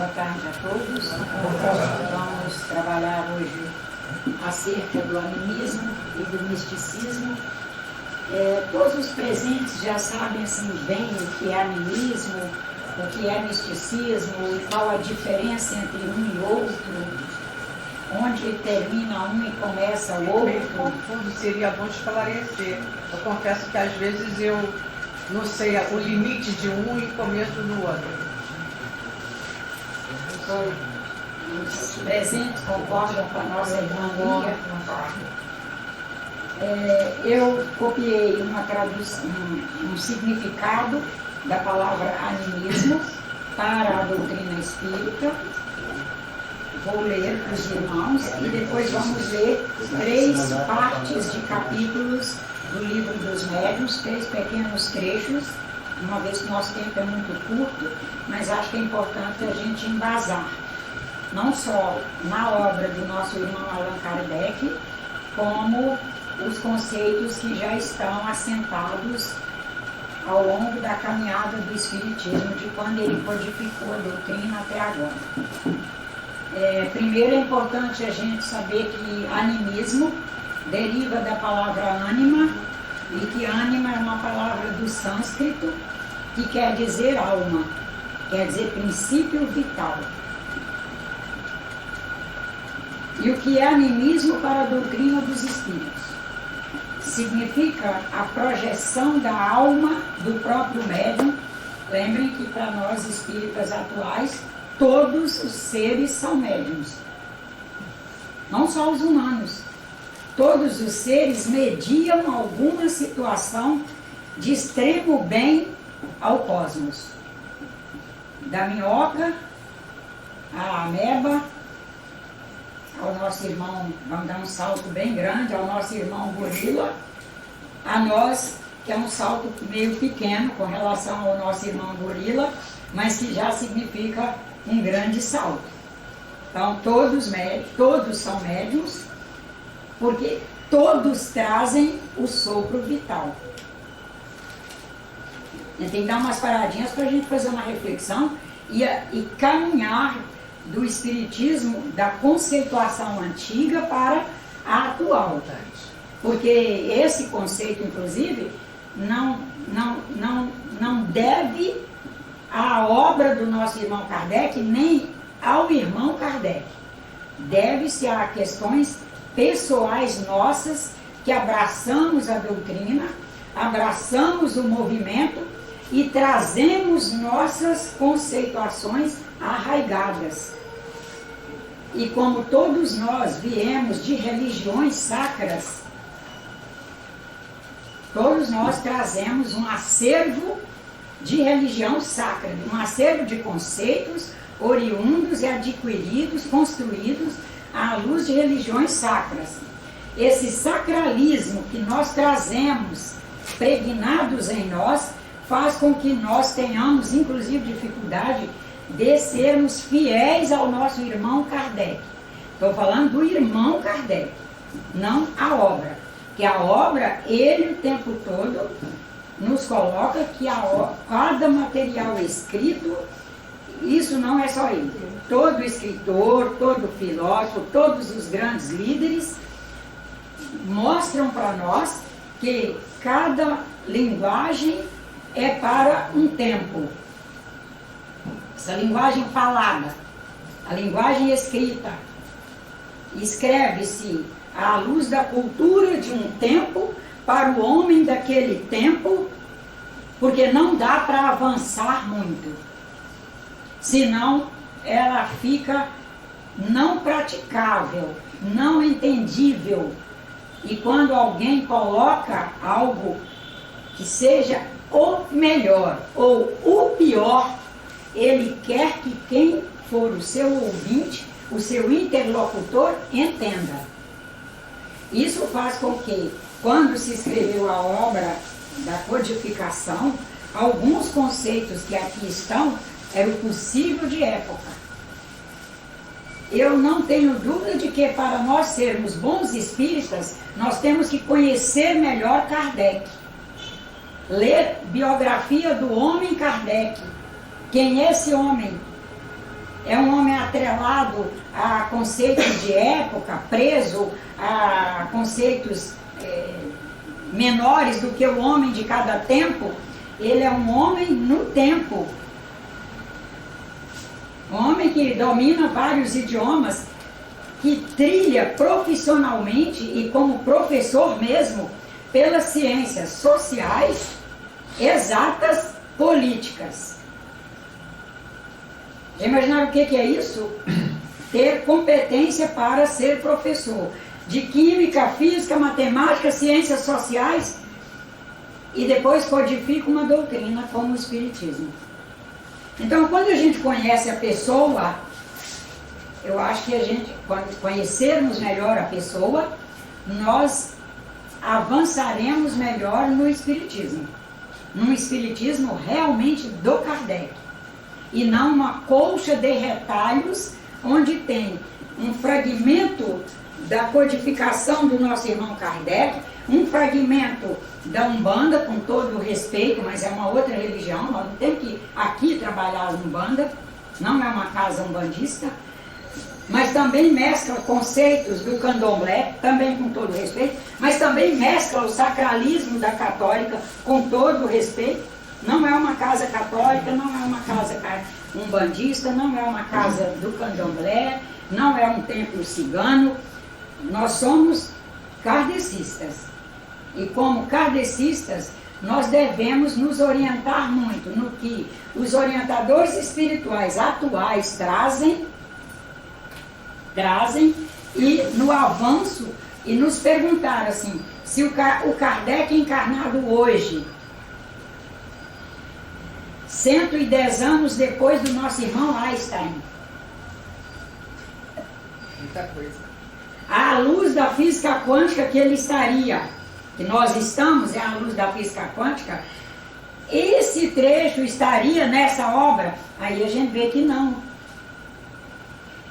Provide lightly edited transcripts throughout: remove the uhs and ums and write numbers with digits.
Boa tarde a todos. Vamos trabalhar hoje acerca do animismo e do misticismo. Todos os presentes já sabem assim, bem o que é animismo, o que é misticismo e qual a diferença entre um e outro, onde termina um e começa o outro. Meio confuso, seria bom esclarecer. Eu confesso que às vezes eu não sei o limite de um e o começo do outro. Os presentes concordam com a nossa irmã Lia. Eu copiei uma tradução, um significado da palavra animismo para a doutrina espírita. Vou ler para os irmãos e depois vamos ler 3 partes de capítulos do livro dos médiuns, 3 pequenos trechos, uma vez que nosso tempo é muito curto, mas acho que é importante a gente embasar, não só na obra do nosso irmão Allan Kardec, como os conceitos que já estão assentados ao longo da caminhada do Espiritismo, de quando ele codificou a doutrina até agora. Primeiro é importante a gente saber que animismo deriva da palavra ânima, e que ânima é uma palavra do sânscrito que quer dizer alma, quer dizer princípio vital. E o que é animismo para a doutrina dos espíritos? Significa a projeção da alma do próprio médium. Lembrem que para nós espíritas atuais, todos os seres são médiuns, não só os humanos. Todos os seres mediam alguma situação de extremo bem ao cosmos. Da minhoca, à ameba, ao nosso irmão, vamos dar um salto bem grande, ao nosso irmão gorila, a nós, que é um salto meio pequeno com relação ao nosso irmão gorila, mas que já significa um grande salto. Então, todos são médiuns, porque todos trazem o sopro vital. A gente tem que dar umas paradinhas para a gente fazer uma reflexão e caminhar do espiritismo, da conceituação antiga para a atual. Porque esse conceito, inclusive, não deve à obra do nosso irmão Kardec, nem ao irmão Kardec. Deve-se a questões pessoais nossas, que abraçamos a doutrina, abraçamos o movimento e trazemos nossas conceituações arraigadas. E como todos nós viemos de religiões sacras, todos nós trazemos um acervo de religião sacra, um acervo de conceitos oriundos e adquiridos, construídos à luz de religiões sacras. Esse sacralismo que nós trazemos pregnados em nós faz com que nós tenhamos, inclusive, dificuldade de sermos fiéis ao nosso irmão Kardec. Estou falando do irmão Kardec, não a obra. Que a obra, ele o tempo todo nos coloca que cada material escrito, isso não é só ele. Todo escritor, todo filósofo, todos os grandes líderes mostram para nós que cada linguagem é para um tempo. Essa linguagem falada, a linguagem escrita, escreve-se à luz da cultura de um tempo para o homem daquele tempo, porque não dá para avançar muito. Senão ela fica não praticável, não entendível. E quando alguém coloca algo que seja o melhor ou o pior, ele quer que quem for o seu ouvinte, o seu interlocutor, entenda. Isso faz com que, quando se escreveu a obra da codificação, alguns conceitos que aqui estão eram possível de época. Eu não tenho dúvida de que para nós sermos bons espíritas, nós temos que conhecer melhor Kardec. Ler biografia do homem Kardec. Quem é esse homem? é um homem atrelado a conceitos de época, preso a conceitos menores do que o homem de cada tempo. Ele é um homem no tempo. Um homem que domina vários idiomas, que trilha profissionalmente e como professor mesmo pelas ciências sociais, exatas, políticas. Já imaginaram o que é isso? Ter competência para ser professor de química, física, matemática, ciências sociais, e depois codifica uma doutrina como o Espiritismo. Então, quando a gente conhece a pessoa, eu acho que a gente, quando conhecermos melhor a pessoa, nós avançaremos melhor no Espiritismo. Num Espiritismo realmente do Kardec. E não uma colcha de retalhos, onde tem um fragmento da codificação do nosso irmão Kardec, um fragmento da Umbanda, com todo o respeito, mas é uma outra religião, nós não temos que aqui trabalhar a Umbanda, não é uma casa umbandista, mas também mescla conceitos do candomblé, também com todo o respeito, mas também mescla o sacralismo da católica com todo o respeito. Não é uma casa católica, não é uma casa umbandista, não é uma casa do candomblé, não é um templo cigano. Nós somos kardecistas. E como kardecistas, nós devemos nos orientar muito no que os orientadores espirituais atuais trazem e no avanço, e nos perguntar assim, se o Kardec encarnado hoje, 110 anos depois do nosso irmão Einstein, muita coisa, à luz da física quântica que ele estaria, que nós estamos, é a luz da física quântica, esse trecho estaria nessa obra? Aí a gente vê que não.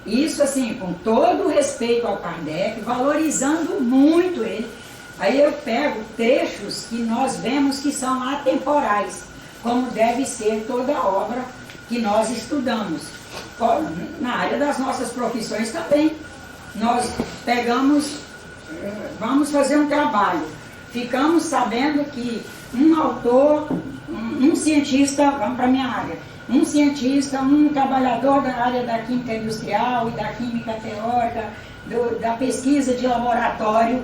Isso assim, com todo o respeito ao Kardec, valorizando muito ele. Aí eu pego trechos que nós vemos que são atemporais, como deve ser toda a obra que nós estudamos. Na área das nossas profissões também. Nós pegamos, vamos fazer um trabalho, ficamos sabendo que um autor, um cientista, vamos para a minha área, um cientista, um trabalhador da área da química industrial e da química teórica, da pesquisa de laboratório,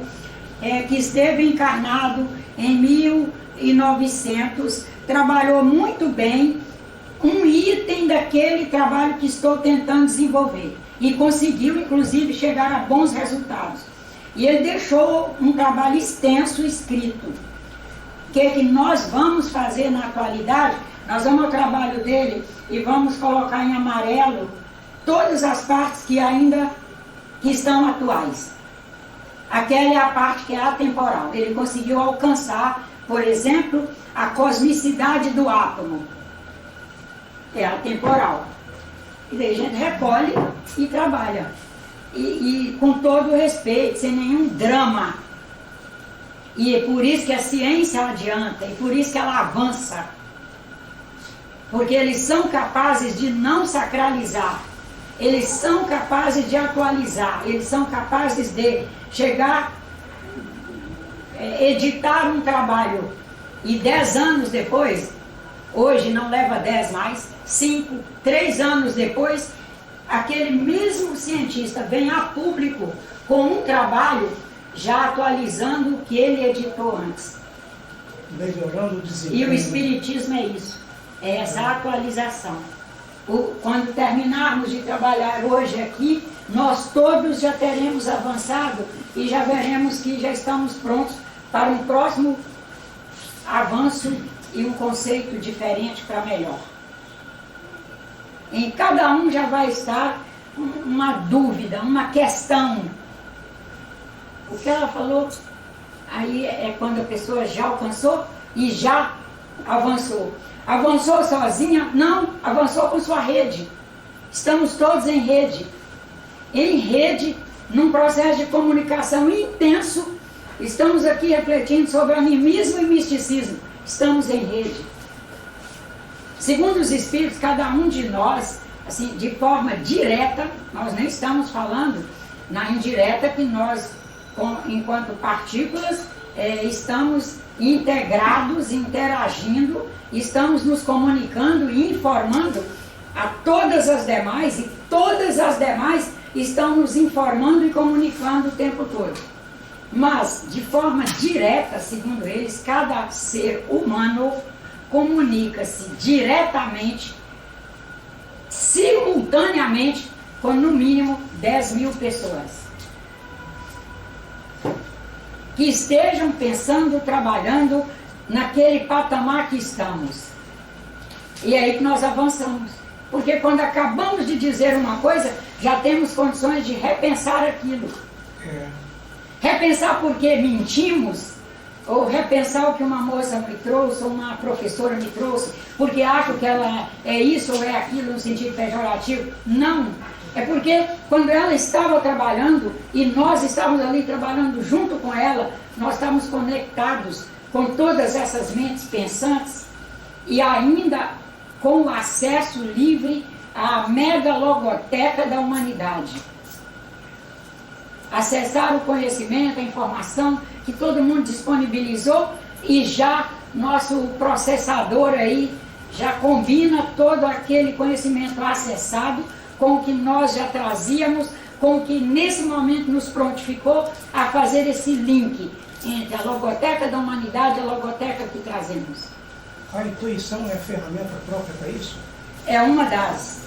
que esteve encarnado em 1900, trabalhou muito bem um item daquele trabalho que estou tentando desenvolver e conseguiu, inclusive, chegar a bons resultados. E ele deixou um trabalho extenso escrito. O que nós vamos fazer na atualidade? Nós vamos ao trabalho dele e vamos colocar em amarelo todas as partes que ainda estão atuais. Aquela é a parte que é atemporal. Ele conseguiu alcançar, por exemplo, a cosmicidade do átomo. É atemporal. E daí a gente recolhe e trabalha. E com todo o respeito, sem nenhum drama. E é por isso que a ciência adianta, e por isso que ela avança. Porque eles são capazes de não sacralizar. Eles são capazes de atualizar. Eles são capazes de chegar, editar um trabalho. E 10 anos depois, hoje não leva 10 mais, 5, 3 anos depois, aquele mesmo cientista vem a público com um trabalho já atualizando o que ele editou antes. Melhorando o desempenho. E o Espiritismo é isso, é essa atualização. Quando terminarmos de trabalhar hoje aqui, nós todos já teremos avançado e já veremos que já estamos prontos para um próximo avanço e um conceito diferente para melhor. Em cada um já vai estar uma dúvida, uma questão. O que ela falou, aí é quando a pessoa já alcançou e já avançou. Avançou sozinha? Não, avançou com sua rede. Estamos todos em rede. Em rede, num processo de comunicação intenso, estamos aqui refletindo sobre animismo e misticismo. Estamos em rede. Segundo os Espíritos, cada um de nós assim, de forma direta, nós nem estamos falando na indireta que nós, enquanto partículas, estamos integrados, interagindo, estamos nos comunicando e informando a todas as demais, e todas as demais estão nos informando e comunicando o tempo todo. Mas, de forma direta, segundo eles, cada ser humano comunica-se diretamente, simultaneamente, com no mínimo 10 mil pessoas que estejam pensando, trabalhando naquele patamar que estamos. E é aí que nós avançamos. Porque quando acabamos de dizer uma coisa, já temos condições de repensar aquilo. Repensar porque mentimos, ou repensar o que uma moça me trouxe, ou uma professora me trouxe, porque acho que ela é isso ou é aquilo no sentido pejorativo. Não. É porque quando ela estava trabalhando e nós estávamos ali trabalhando junto com ela, nós estávamos conectados com todas essas mentes pensantes e ainda com o acesso livre à megalogoteca da humanidade. Acessar o conhecimento, a informação que todo mundo disponibilizou e já nosso processador aí já combina todo aquele conhecimento acessado com o que nós já trazíamos, com o que nesse momento nos prontificou a fazer esse link entre a logoteca da humanidade e a logoteca que trazemos. A intuição é a ferramenta própria para isso? É uma das.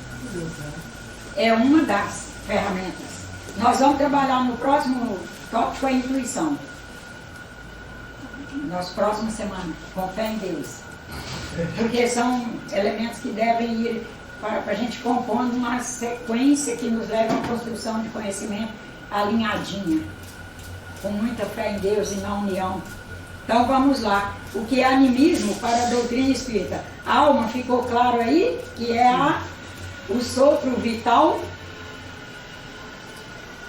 É uma das ferramentas. Nós vamos trabalhar no próximo tópico a intuição. Nas próximas semanas, com fé em Deus. Porque são elementos que devem ir para a gente compondo uma sequência que nos leva a uma construção de conhecimento alinhadinha, com muita fé em Deus e na união. Então vamos lá. O que é animismo para a doutrina espírita? A alma ficou claro aí, que é o sopro vital,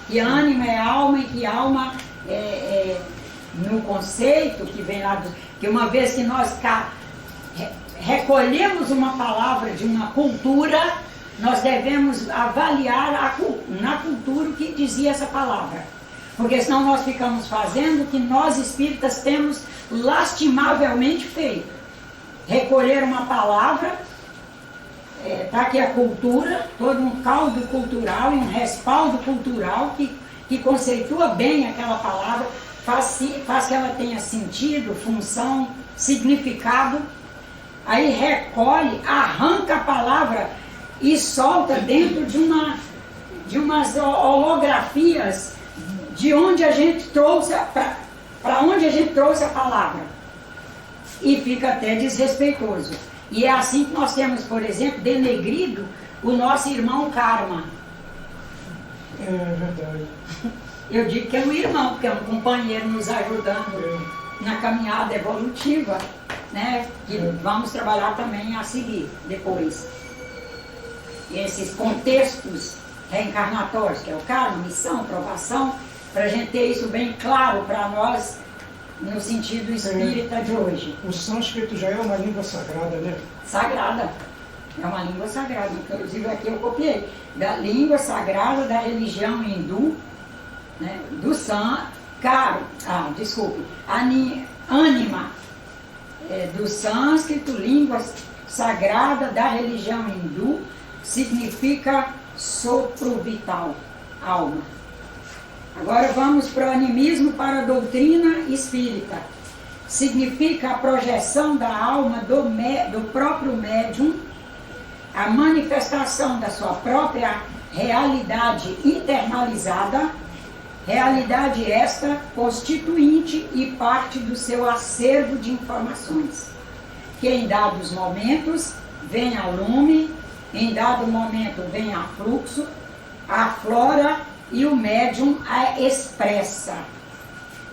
que ânima é alma e que alma no conceito que vem lá, que uma vez que nós recolhemos uma palavra de uma cultura, nós devemos avaliar na cultura o que dizia essa palavra. Porque senão nós ficamos fazendo o que nós espíritas temos lastimavelmente feito. Recolher uma palavra, está aqui a cultura, todo um caldo cultural e um respaldo cultural que conceitua bem aquela palavra, faz que ela tenha sentido, função, significado. Aí recolhe, arranca a palavra e solta dentro de umas holografias de onde a gente trouxe, para onde a gente trouxe a palavra. E fica até desrespeitoso. E é assim que nós temos, por exemplo, denegrido o nosso irmão Karma. É verdade. Eu digo que é um irmão, porque é um companheiro nos ajudando na caminhada evolutiva, né? Que vamos trabalhar também a seguir, depois. E esses contextos reencarnatórios, que é o karma, missão, provação, para a gente ter isso bem claro para nós, no sentido espírita de hoje. O sânscrito já é uma língua sagrada, né? Sagrada. É uma língua sagrada. Inclusive aqui eu copiei. Da língua sagrada da religião hindu, né? Do ânima do sânscrito, língua sagrada da religião hindu, significa sopro vital, alma. Agora vamos para o animismo para a doutrina espírita. Significa a projeção da alma do próprio médium, a manifestação da sua própria realidade internalizada, realidade esta constituinte e parte do seu acervo de informações, que em dados momentos vem a lume, em dado momento vem a fluxo, aflora e o médium a expressa.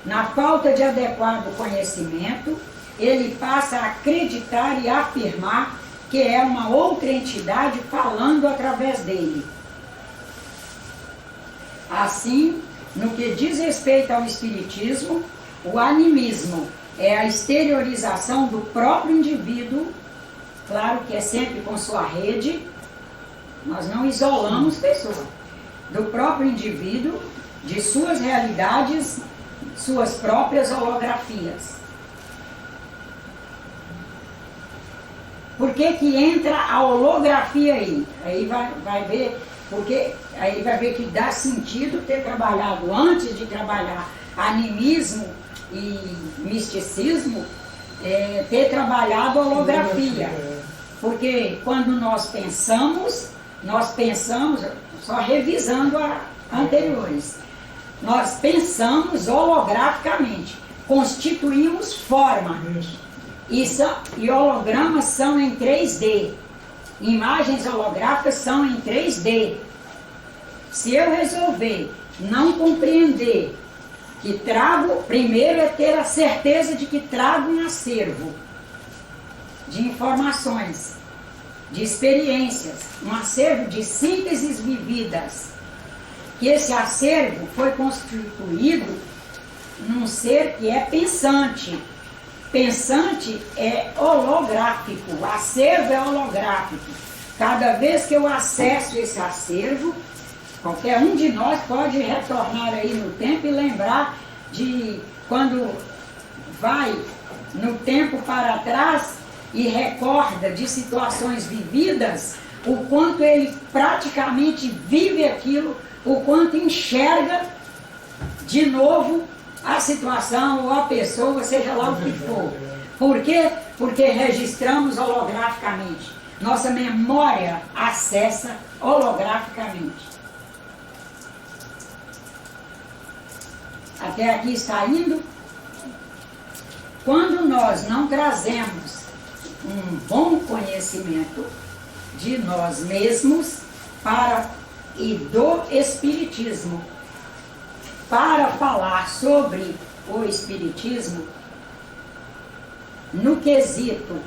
Na falta de adequado conhecimento, ele passa a acreditar e afirmar que é uma outra entidade falando através dele. Assim, no que diz respeito ao espiritismo, o animismo é a exteriorização do próprio indivíduo, claro que é sempre com sua rede, Nós não isolamos pessoa. Do próprio indivíduo, de suas realidades, suas próprias holografias. Por que que entra a holografia aí? Aí vai ver, porque aí vai ver que dá sentido ter trabalhado antes de trabalhar animismo e misticismo, ter trabalhado holografia. Porque quando nós pensamos, só revisando a anteriores, nós pensamos holograficamente, constituímos forma. E hologramas são em 3D. Imagens holográficas são em 3D. Se eu resolver não compreender que trago, primeiro é ter a certeza de que trago um acervo de informações, de experiências, um acervo de sínteses vividas, que esse acervo foi constituído num ser que é pensante. Pensante é holográfico, o acervo é holográfico. Cada vez que eu acesso esse acervo, qualquer um de nós pode retornar aí no tempo e lembrar de quando vai no tempo para trás e recorda de situações vividas, o quanto ele praticamente vive aquilo, o quanto enxerga de novo a situação ou a pessoa, seja lá o que for. Por quê? Porque registramos holograficamente. Nossa memória acessa holograficamente. Até aqui está indo? Quando nós não trazemos um bom conhecimento de nós mesmos e do Espiritismo, para falar sobre o Espiritismo, no quesito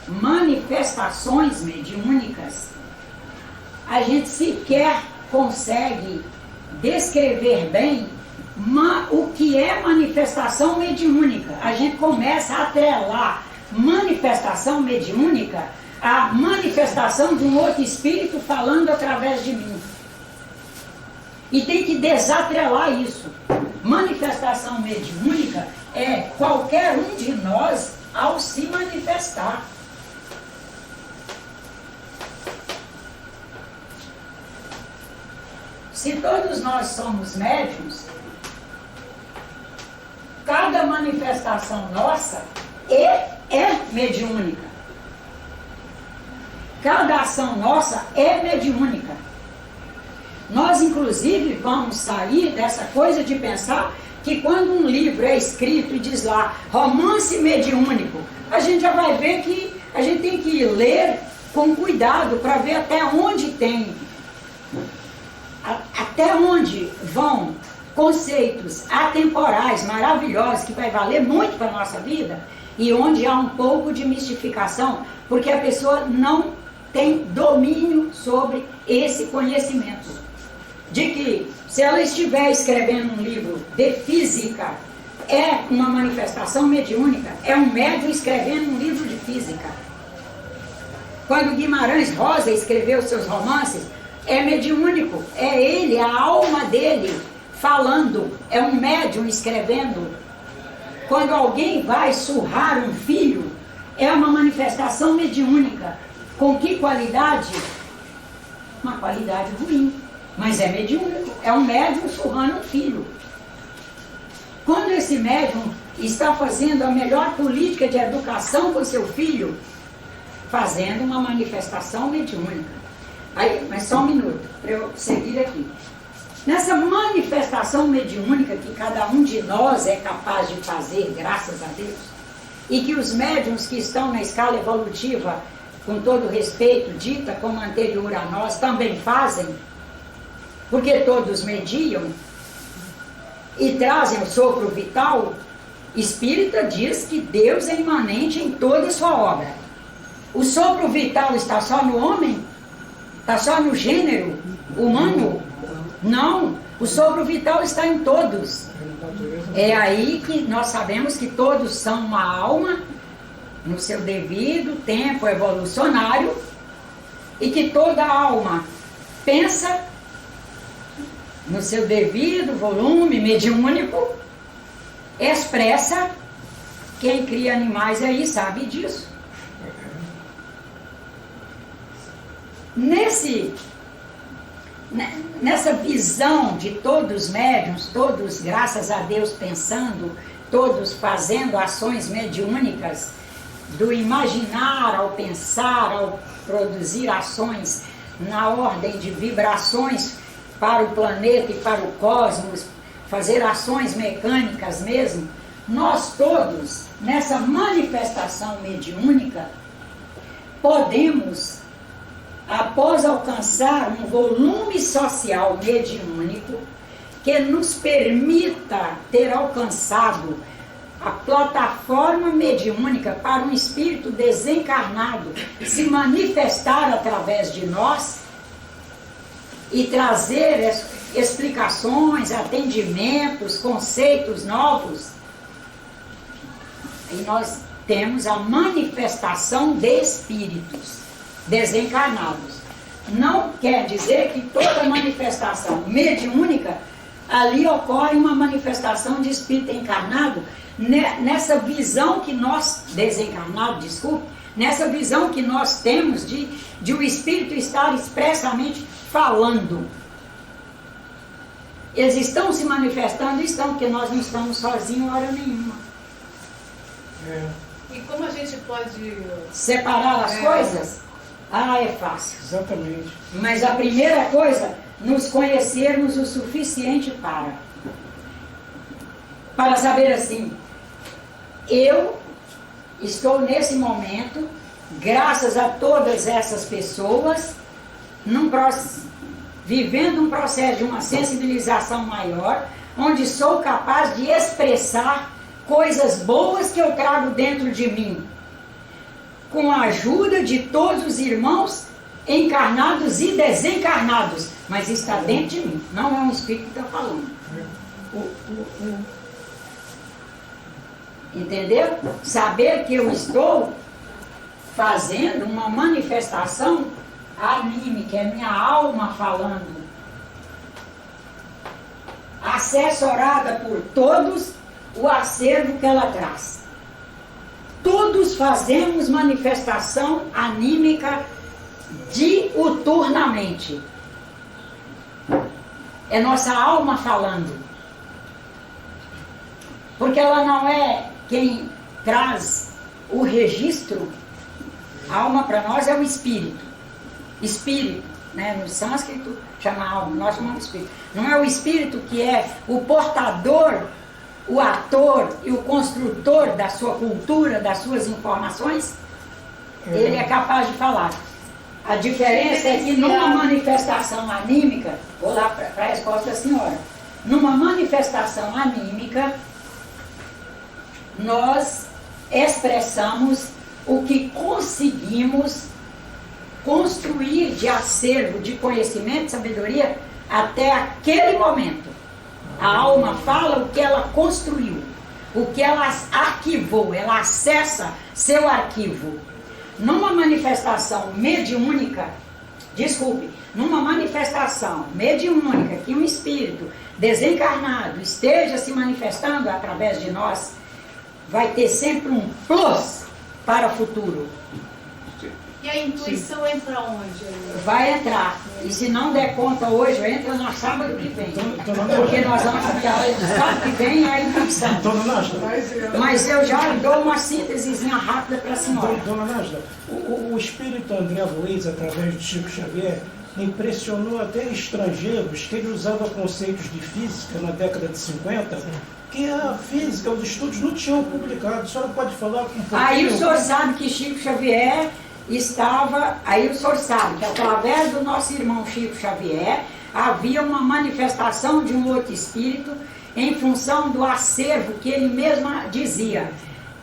manifestações mediúnicas, a gente sequer consegue descrever bem o que é manifestação mediúnica. A gente começa a atrelar manifestação mediúnica à manifestação de um outro espírito falando através de mim. E tem que desatrelar isso. Manifestação mediúnica é qualquer um de nós ao se manifestar. Se todos nós somos médiuns, cada manifestação nossa é mediúnica. Cada ação nossa é mediúnica. Nós, inclusive, vamos sair dessa coisa de pensar que quando um livro é escrito e diz lá, romance mediúnico, a gente já vai ver que a gente tem que ler com cuidado para ver até onde vão conceitos atemporais, maravilhosos, que vai valer muito para a nossa vida, e onde há um pouco de mistificação, porque a pessoa não tem domínio sobre esse conhecimento. De que, se ela estiver escrevendo um livro de física, é uma manifestação mediúnica, é um médium escrevendo um livro de física. Quando Guimarães Rosa escreveu seus romances, é mediúnico, é ele, a alma dele falando, é um médium escrevendo. Quando alguém vai surrar um filho, é uma manifestação mediúnica. Com que qualidade? Uma qualidade ruim. Mas é mediúnico, é um médium surrando um filho. Quando esse médium está fazendo a melhor política de educação com seu filho, fazendo uma manifestação mediúnica. Aí, mas só um minuto, para eu seguir aqui. Nessa manifestação mediúnica que cada um de nós é capaz de fazer, graças a Deus, e que os médiums que estão na escala evolutiva, com todo respeito, dita como anterior a nós, também fazem, porque todos mediam e trazem o sopro vital. Espírita diz que Deus é imanente em toda a sua obra. O sopro vital está só no homem? Está só no gênero humano? Não, o sopro vital está em todos. É aí que nós sabemos que todos são uma alma no seu devido tempo evolucionário, e que toda alma pensa no seu devido volume mediúnico, expressa. Quem cria animais aí sabe disso. Nessa visão de todos médiuns, todos, graças a Deus, pensando, todos fazendo ações mediúnicas, do imaginar ao pensar, ao produzir ações na ordem de vibrações para o planeta e para o cosmos, fazer ações mecânicas mesmo, nós todos, nessa manifestação mediúnica, podemos, após alcançar um volume social mediúnico que nos permita ter alcançado a plataforma mediúnica para um espírito desencarnado se manifestar através de nós e trazer explicações, atendimentos, conceitos novos. E nós temos a manifestação de espíritos desencarnados. Não quer dizer que toda manifestação mediúnica, ali ocorre uma manifestação de espírito encarnado, nessa visão que nós, desencarnado, desculpe, nessa visão que nós temos de o espírito estar expressamente falando. Eles estão se manifestando, estão, porque nós não estamos sozinhos hora nenhuma. E como a gente pode separar as coisas? Ah, é fácil. Exatamente. Mas a primeira coisa, nos conhecermos o suficiente para saber assim, eu estou nesse momento, graças a todas essas pessoas, vivendo um processo de uma sensibilização maior, onde sou capaz de expressar coisas boas que eu trago dentro de mim, com a ajuda de todos os irmãos encarnados e desencarnados, mas está dentro de mim, não é um espírito que está falando. Entendeu? Saber que eu estou fazendo uma manifestação anímica, é minha alma falando, assessorada por todos, o acervo que ela traz. Todos fazemos manifestação anímica diuturnamente. É nossa alma falando. Porque ela não é quem traz o registro. A alma para nós é o espírito. Espírito, né? No sânscrito chama alma, nós chamamos espírito. Não é o espírito que é o portador, o ator e o construtor da sua cultura, das suas informações. Ele é capaz de falar. A diferença é que numa manifestação anímica, vou lá para a resposta da senhora, numa manifestação anímica, nós expressamos o que conseguimos construir de acervo, de conhecimento, de sabedoria, até aquele momento. A alma fala o que ela construiu, o que ela arquivou, ela acessa seu arquivo. Numa manifestação mediúnica, numa manifestação mediúnica que um espírito desencarnado esteja se manifestando através de nós, vai ter sempre um plus para o futuro. E a intuição entra onde? Vai entrar. E se não der conta hoje, entra no sábado que vem. Porque nós vamos ficar sábado que vem é a intuição. Mas eu já dou uma síntesezinha rápida para a senhora. Dona Nájila, o espírito André Luiz, através de Chico Xavier, impressionou até estrangeiros que ele usava conceitos de física na década de 50, que a física, os estudos não tinham publicado. A senhora pode falar um pouquinho? Aí o senhor sabe que Chico Xavier aí o senhor sabe que através do nosso irmão Chico Xavier havia uma manifestação de um outro espírito em função do acervo que ele mesmo dizia.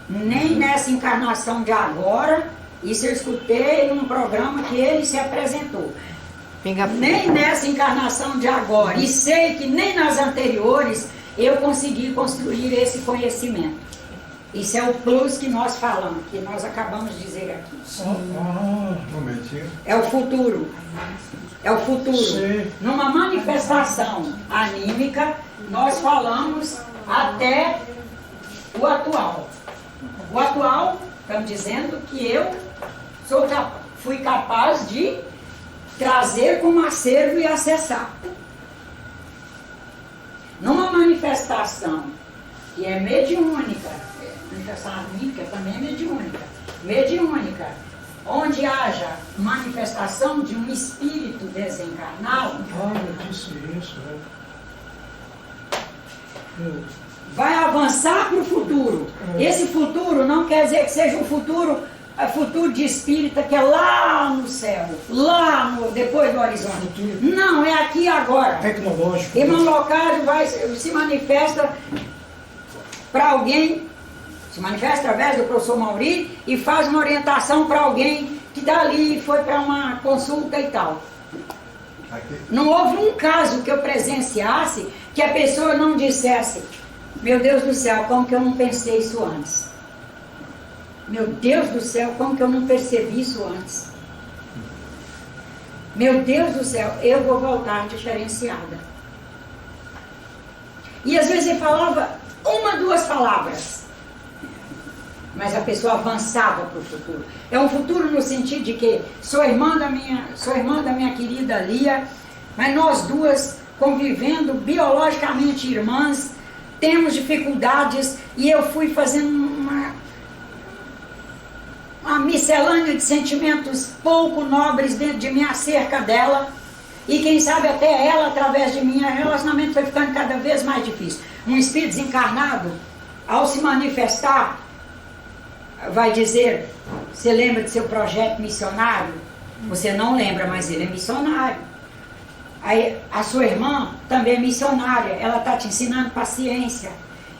Nem nessa encarnação de agora, isso eu escutei num programa que ele se apresentou. Nem nessa encarnação de agora, e sei que nem nas anteriores eu consegui construir esse conhecimento. Isso é o plus que nós falamos, que nós acabamos de dizer aqui. Um momentinho. É o futuro. É o futuro. Sim. Numa manifestação anímica, nós falamos até o atual. O atual, estamos dizendo que eu fui capaz de trazer como acervo e acessar. Numa manifestação que é mediúnica, manifestação anímica também é mediúnica, onde haja manifestação de um espírito desencarnado, Eu disse isso, vai avançar para o futuro. Esse futuro não quer dizer que seja um futuro de espírita que é lá no céu, depois do horizonte. Não, é aqui e agora. Tecnológico. Irmão Locádio se manifesta para alguém, se manifesta através do professor Mauri e faz uma orientação para alguém que dali foi para uma consulta e tal. Aqui. Não houve um caso que eu presenciasse que a pessoa não dissesse: meu Deus do céu, como que eu não pensei isso antes? Meu Deus do céu, como que eu não percebi isso antes? Meu Deus do céu, eu vou voltar diferenciada. E às vezes ele falava uma, duas palavras, mas a pessoa avançava para o futuro. É um futuro no sentido de que sou irmã da minha querida Lia, mas nós duas convivendo biologicamente irmãs, temos dificuldades e eu fui fazendo uma miscelânea de sentimentos pouco nobres dentro de mim acerca dela, e quem sabe até ela, através de mim, o relacionamento foi ficando cada vez mais difícil. Um espírito desencarnado, ao se manifestar, vai dizer: você lembra de seu projeto missionário? Você não lembra, mas ele é missionário. Aí, a sua irmã também é missionária, ela está te ensinando paciência,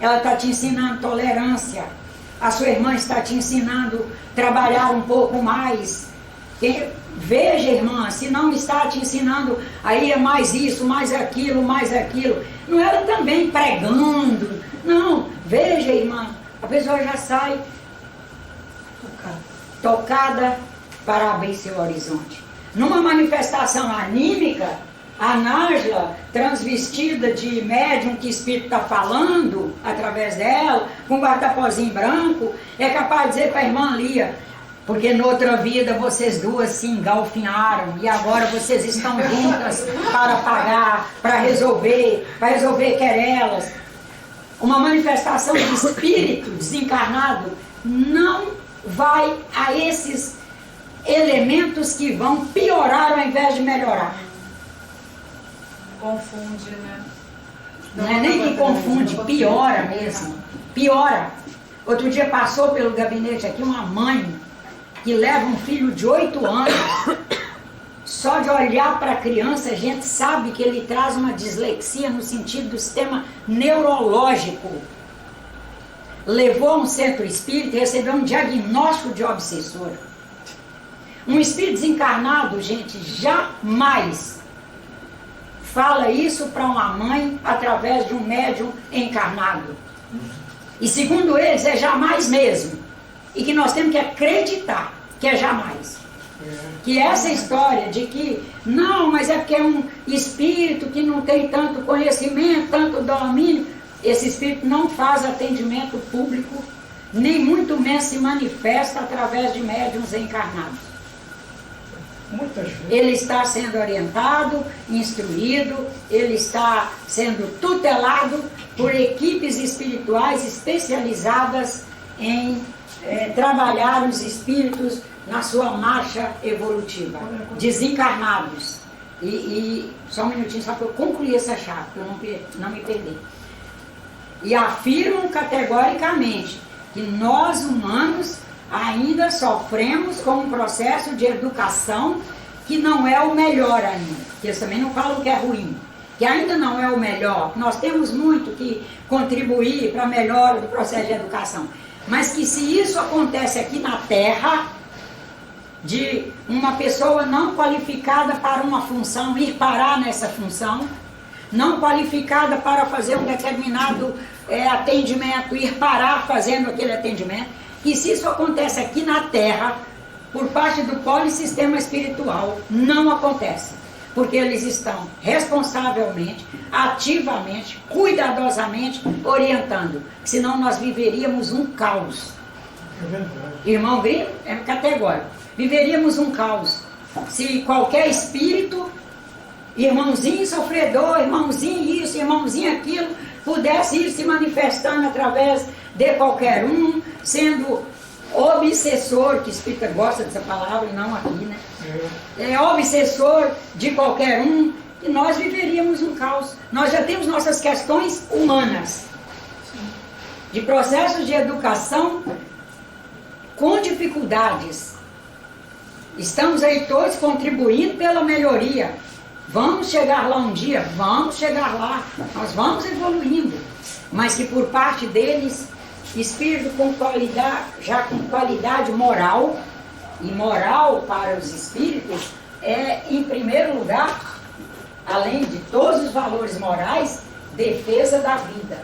ela está te ensinando tolerância, a sua irmã está te ensinando a trabalhar um pouco mais. Veja, irmã, se não está te ensinando, aí é mais isso, mais aquilo, mais aquilo. Não era também pregando, não. Veja, irmã, a pessoa já sai tocada para abrir seu horizonte. Numa manifestação anímica, a Nájila, transvestida de médium que o espírito está falando através dela, com um guarda-pozinho branco, é capaz de dizer para a irmã Lia: porque noutra vida vocês duas se engalfinharam e agora vocês estão juntas para pagar, para resolver querelas. Uma manifestação de espírito desencarnado não vai a esses elementos que vão piorar ao invés de melhorar. Confunde, né? Não é nem que confunde, piora mesmo. Piora. Outro dia passou pelo gabinete aqui uma mãe que leva um filho de 8 anos. Só de olhar para a criança a gente sabe que ele traz uma dislexia no sentido do sistema neurológico. Levou a um centro espírita e recebeu um diagnóstico de obsessor. Um espírito desencarnado, gente, jamais fala isso para uma mãe através de um médium encarnado. E segundo eles, é jamais mesmo. E que nós temos que acreditar que é jamais. Que essa história de que, não, mas é porque é um espírito que não tem tanto conhecimento, tanto domínio, esse espírito não faz atendimento público, nem muito menos se manifesta através de médiuns encarnados. Muitas vezes. Ele está sendo orientado, instruído, ele está sendo tutelado por equipes espirituais especializadas em trabalhar os espíritos na sua marcha evolutiva, desencarnados. E só um minutinho, só para eu concluir essa chave, para eu não me perder. E afirmam categoricamente que nós humanos ainda sofremos com um processo de educação que não é o melhor ainda. Porque eles também não falam que é ruim, que ainda não é o melhor. Nós temos muito que contribuir para a melhora do processo de educação. Mas que se isso acontece aqui na Terra, de uma pessoa não qualificada para uma função ir parar nessa função, não qualificada para fazer um determinado atendimento, ir parar fazendo aquele atendimento, que se isso acontece aqui na Terra, por parte do polissistema espiritual, não acontece. Porque eles estão responsavelmente, ativamente, cuidadosamente orientando. Senão nós viveríamos um caos. É verdade. Irmão Grilo é categórico. Viveríamos um caos. Se qualquer espírito, irmãozinho sofredor, irmãozinho isso, irmãozinho aquilo, pudesse ir se manifestando através de qualquer um, sendo obsessor, que espírita gosta dessa palavra e não aqui, né? Obsessor de qualquer um, e nós viveríamos um caos. Nós já temos nossas questões humanas, de processos de educação com dificuldades. Estamos aí todos contribuindo pela melhoria. Vamos chegar lá um dia, vamos chegar lá, nós vamos evoluindo, mas que por parte deles, espírito com qualidade, já com qualidade moral, e moral para os espíritos é, em primeiro lugar, além de todos os valores morais, defesa da vida.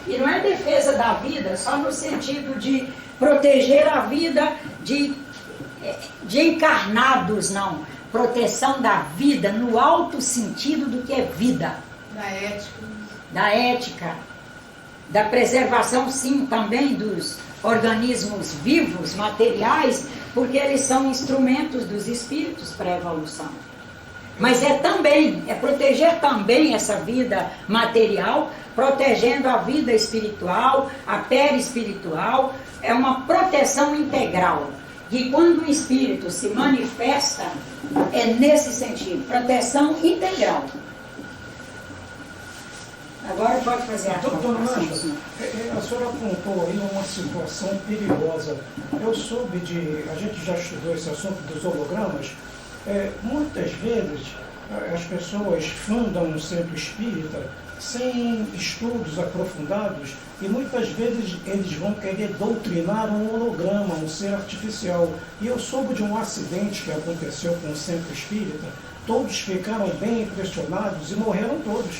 E não é defesa da vida só no sentido de proteger a vida de encarnados, não. Proteção da vida no alto sentido do que é vida. Da ética. Da ética. Da preservação, sim, também dos organismos vivos, materiais, porque eles são instrumentos dos espíritos para a evolução. Mas é proteger também essa vida material, protegendo a vida espiritual, a perispiritual, é uma proteção integral. E quando o espírito se manifesta, é nesse sentido, proteção integral. Agora pode fazer a Doutora colocação. Nádia, a senhora apontou aí uma situação perigosa. Eu soube a gente já estudou esse assunto dos hologramas. Muitas vezes as pessoas fundam um centro espírita sem estudos aprofundados e muitas vezes eles vão querer doutrinar um holograma, um ser artificial. E eu soube de um acidente que aconteceu com o centro espírita, todos ficaram bem impressionados e morreram todos.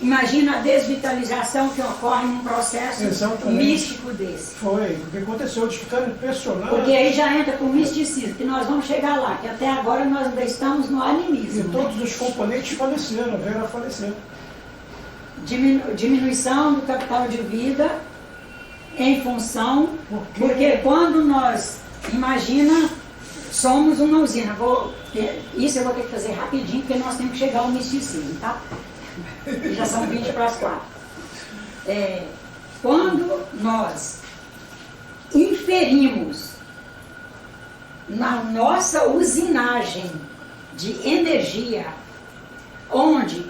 Imagina a desvitalização que ocorre num processo místico desse. Foi, o que aconteceu, eles ficaram impressionados. Porque aí já entra com o misticismo, que nós vamos chegar lá, que até agora nós ainda estamos no animismo. E todos os componentes faleceram, vieram a falecer. Diminuição do capital de vida em função, porque quando nós, imagina, somos uma usina. Isso eu vou ter que fazer rapidinho, porque nós temos que chegar ao misticismo, tá? Já são 20 para as 4. Quando nós inferimos na nossa usinagem de energia, onde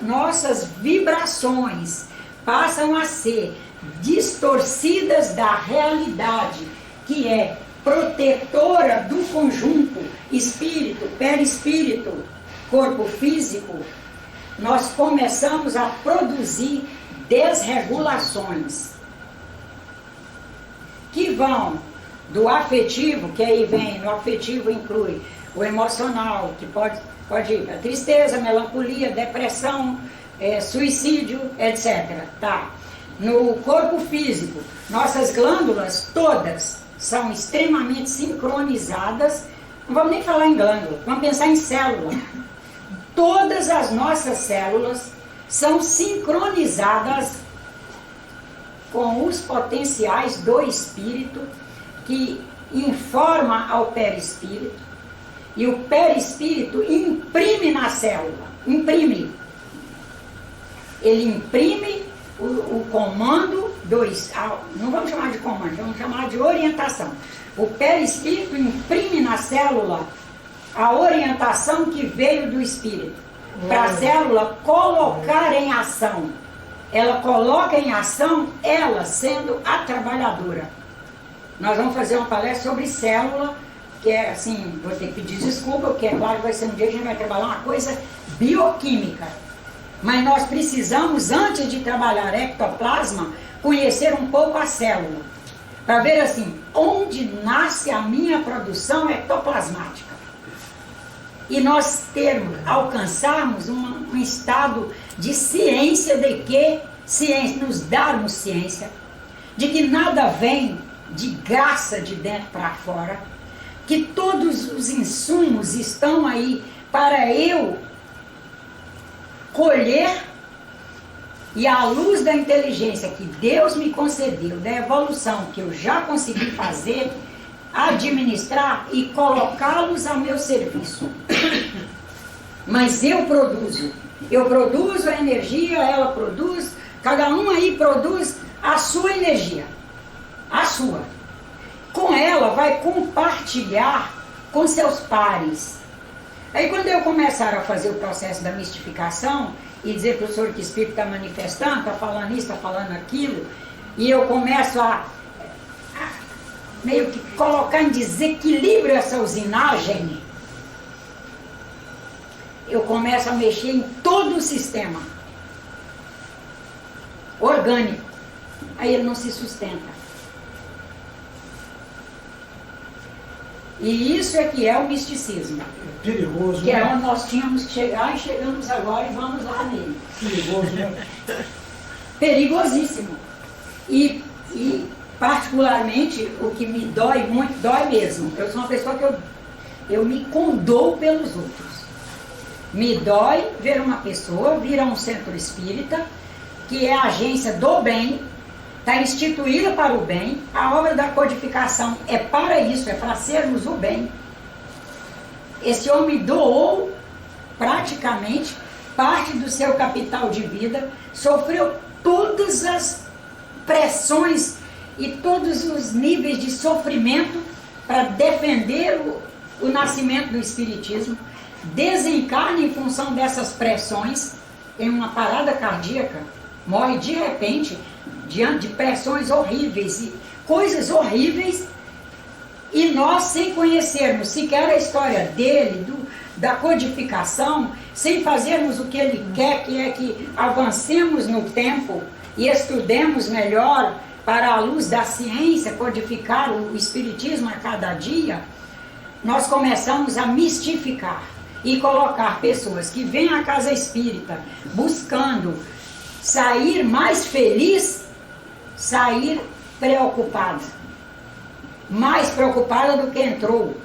nossas vibrações passam a ser distorcidas da realidade, que é protetora do conjunto espírito, perispírito, corpo físico, nós começamos a produzir desregulações que vão do afetivo, que aí vem, no afetivo inclui o emocional, que pode ir para tristeza, melancolia, depressão, suicídio, etc. Tá? No corpo físico, nossas glândulas todas são extremamente sincronizadas. Não vamos nem falar em glândula, vamos pensar em célula. Todas as nossas células são sincronizadas com os potenciais do espírito, que informa ao perispírito, e o perispírito imprime na célula, imprime. Ele imprime o comando não vamos chamar de comando, vamos chamar de orientação. O perispírito imprime na célula a orientação que veio do espírito, para a célula colocar em ação. Ela coloca em ação, ela sendo a trabalhadora. Nós vamos fazer uma palestra sobre célula, que é assim, vou ter que pedir desculpa, porque é claro que vai ser um dia que a gente vai trabalhar uma coisa bioquímica. Mas nós precisamos, antes de trabalhar ectoplasma, conhecer um pouco a célula, para ver assim, onde nasce a minha produção ectoplasmática. e nós alcançarmos um estado de ciência nos darmos ciência, de que nada vem de graça de dentro para fora, que todos os insumos estão aí para eu colher, e à luz da inteligência que Deus me concedeu, da evolução que eu já consegui fazer, administrar e colocá-los a meu serviço. Mas eu produzo a energia, ela produz, cada um aí produz a sua energia, a sua. Com ela vai compartilhar com seus pares. Aí quando eu começar a fazer o processo da mistificação e dizer para o senhor que o Espírito está manifestando, está falando isso, está falando aquilo, e eu começo a meio que colocar em desequilíbrio essa usinagem, eu começo a mexer em todo o sistema orgânico. Aí ele não se sustenta. E isso é que é o misticismo. É perigoso, que né? é onde nós tínhamos que chegar e chegamos agora e vamos lá nele. Perigoso, né? Perigosíssimo. E particularmente o que me dói muito, dói mesmo. Eu sou uma pessoa que eu me condoo pelos outros. Me dói ver uma pessoa vir a um centro espírita, que é a agência do bem, está instituída para o bem, a obra da codificação é para isso, é para sermos o bem. Esse homem doou praticamente parte do seu capital de vida, sofreu todas as pressões e todos os níveis de sofrimento para defender o nascimento do Espiritismo, desencarna em função dessas pressões, tem uma parada cardíaca, morre de repente, diante de pressões horríveis e coisas horríveis, e nós, sem conhecermos sequer a história dele, da codificação, sem fazermos o que ele quer, que é que avancemos no tempo e estudemos melhor para a luz da ciência, codificar o Espiritismo a cada dia, nós começamos a mistificar e colocar pessoas que vêm à casa espírita buscando sair mais feliz, sair preocupada, mais preocupada do que entrou,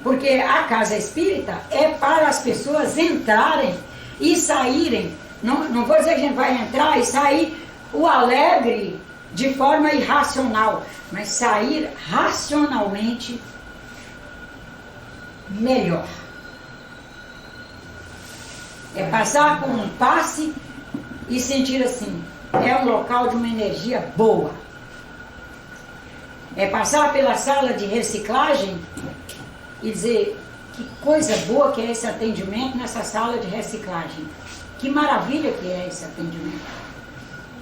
porque a casa espírita é para as pessoas entrarem e saírem, não vou dizer que a gente vai entrar e sair o alegre de forma irracional, mas sair racionalmente melhor. É passar por um passe e sentir assim, é um local de uma energia boa. É passar pela sala de reciclagem e dizer, que coisa boa que é esse atendimento nessa sala de reciclagem. Que maravilha que é esse atendimento.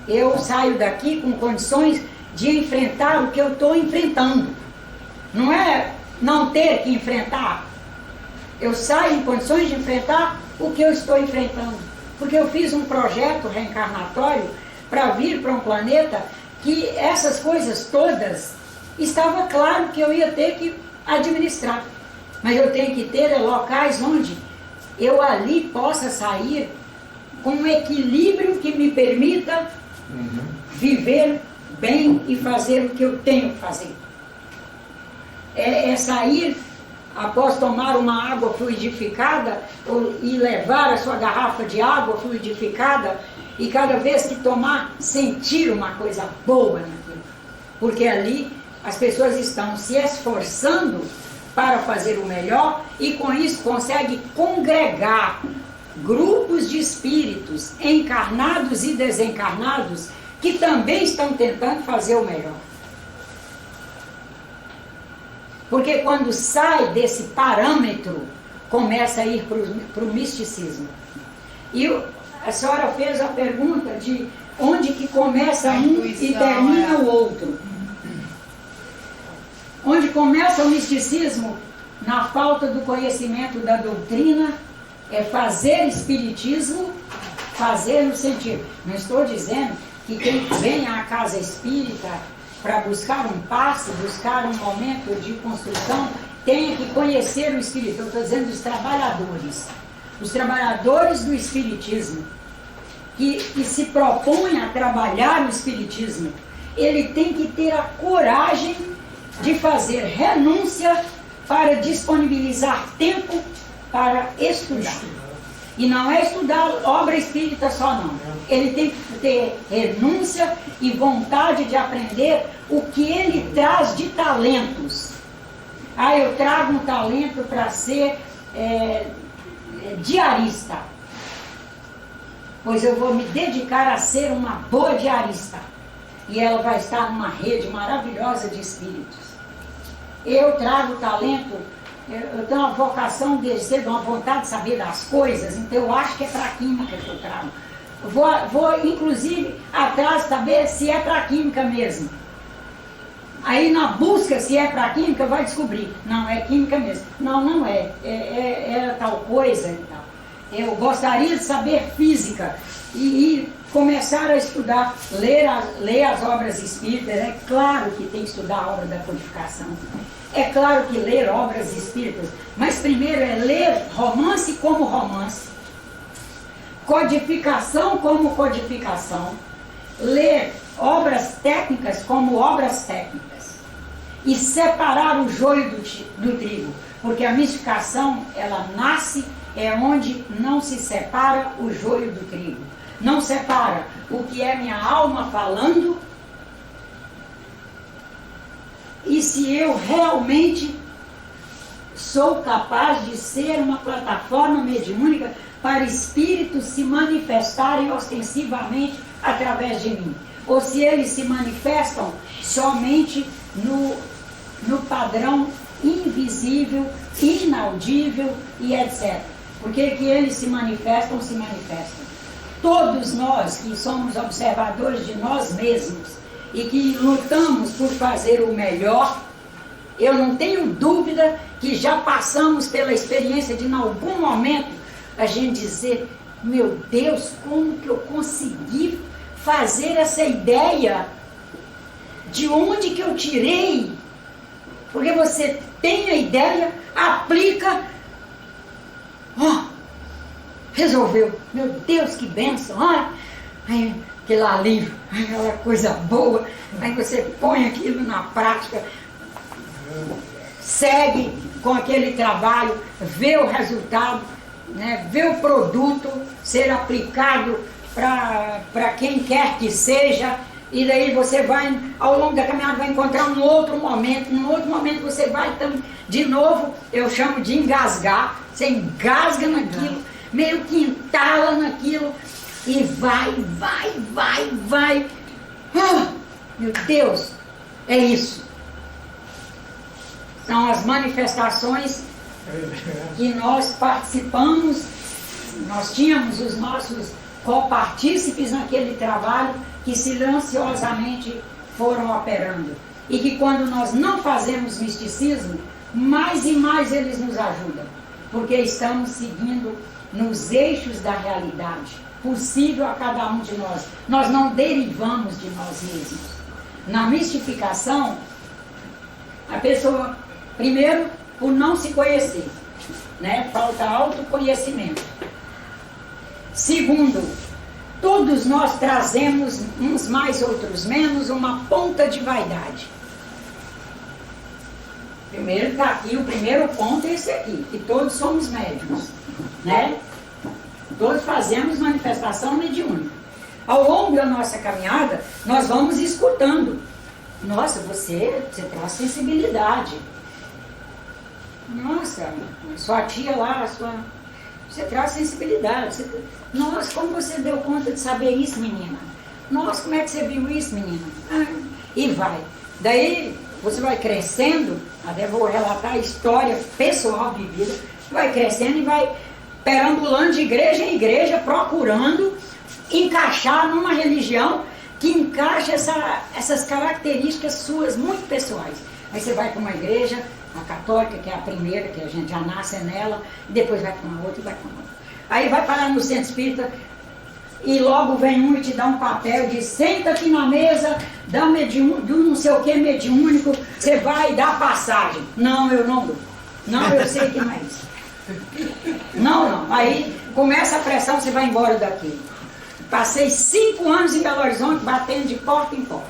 Eu saio daqui com condições de enfrentar o que eu estou enfrentando. Não é não ter que enfrentar. Eu saio em condições de enfrentar o que eu estou enfrentando. Porque eu fiz um projeto reencarnatório para vir para um planeta que essas coisas todas estava claro que eu ia ter que administrar. Mas eu tenho que ter locais onde eu ali possa sair com um equilíbrio que me permita viver bem e fazer o que eu tenho que fazer. É sair após tomar uma água fluidificada e levar a sua garrafa de água fluidificada e cada vez que tomar, sentir uma coisa boa naquilo. Porque ali as pessoas estão se esforçando para fazer o melhor e com isso consegue congregar grupos de espíritos encarnados e desencarnados que também estão tentando fazer o melhor. Porque quando sai desse parâmetro, começa a ir para o misticismo. E a senhora fez a pergunta de onde que começa um e termina o outro. Onde começa o misticismo? Na falta do conhecimento da doutrina, é fazer espiritismo, fazer no sentido. Não estou dizendo que quem vem à casa espírita para buscar um passe, buscar um momento de construção, tenha que conhecer o Espírito. Eu estou dizendo dos trabalhadores. Os trabalhadores do Espiritismo, que se propõem a trabalhar no Espiritismo, ele tem que ter a coragem de fazer renúncia para disponibilizar tempo para estudar. E não é estudar obra espírita só não. Ele tem que ter renúncia e vontade de aprender o que ele traz de talentos. Ah, eu trago um talento para ser diarista. Pois eu vou me dedicar a ser uma boa diarista. E ela vai estar numa rede maravilhosa de espíritos. Eu trago talento, eu tenho uma vocação de ser, uma vontade de saber das coisas, então eu acho que é para a química que eu trago. Vou inclusive atrás saber se é para a química mesmo. Aí na busca se é para a química vai descobrir, não, é química mesmo. Não, não é, é tal coisa e tal. Eu gostaria de saber física e começar a estudar, ler as obras espíritas. É claro que tem que estudar a obra da codificação. É claro que ler obras espíritas, mas primeiro é ler romance como romance, codificação como codificação, ler obras técnicas como obras técnicas e separar o joio do trigo, porque a mistificação, ela nasce onde não se separa o joio do trigo, não separa o que é minha alma falando. E se eu realmente sou capaz de ser uma plataforma mediúnica para espíritos se manifestarem ostensivamente através de mim, ou se eles se manifestam somente no padrão invisível, inaudível e etc. Porque que eles se manifestam. Todos nós que somos observadores de nós mesmos e que lutamos por fazer o melhor, eu não tenho dúvida que já passamos pela experiência de, em algum momento, a gente dizer, meu Deus, como que eu consegui fazer essa ideia? De onde que eu tirei? Porque você tem a ideia, aplica, resolveu. Meu Deus, que bênção! Aquele alívio, aquela coisa boa. Aí você põe aquilo na prática, segue com aquele trabalho, vê o resultado, né, vê o produto ser aplicado para quem quer que seja. E daí você vai, ao longo da caminhada, vai encontrar um outro momento. Num outro momento você vai, então, de novo, eu chamo de engasgar. Você engasga naquilo, meio que entala naquilo. E vai. Meu Deus, é isso. São as manifestações que nós participamos. Nós tínhamos os nossos copartícipes naquele trabalho que silenciosamente foram operando. E que quando nós não fazemos misticismo, mais e mais eles nos ajudam. Porque estamos seguindo nos eixos da realidade, possível a cada um de nós. Nós não derivamos de nós mesmos. Na mistificação, a pessoa, primeiro, por não se conhecer, né? Falta autoconhecimento. Segundo, todos nós trazemos, uns mais, outros menos, uma ponta de vaidade. Primeiro está aqui, o primeiro ponto é esse aqui, que todos somos médiuns, né? Todos fazemos manifestação mediúnica. Ao longo da nossa caminhada, nós vamos escutando. Nossa, você traz sensibilidade. Nossa, sua tia lá, você traz sensibilidade. Nossa, como você deu conta de saber isso, menina? Nossa, como é que você viu isso, menina? E vai. Daí, você vai crescendo, até vou relatar a história pessoal vivida, vai crescendo e vai perambulando de igreja em igreja, procurando encaixar numa religião que encaixa essas características suas muito pessoais. Aí você vai para uma igreja, a católica, que é a primeira, que a gente já nasce nela, e depois vai para uma outra e vai para uma outra. Aí vai parar no centro espírita, e logo vem um e te dá um papel de senta aqui na mesa do não sei o que mediúnico, você vai dar passagem. Não, eu não dou. Não, eu sei que não é isso. Não. Aí começa a pressão, você vai embora daqui. Passei 5 anos em Belo Horizonte, batendo de porta em porta.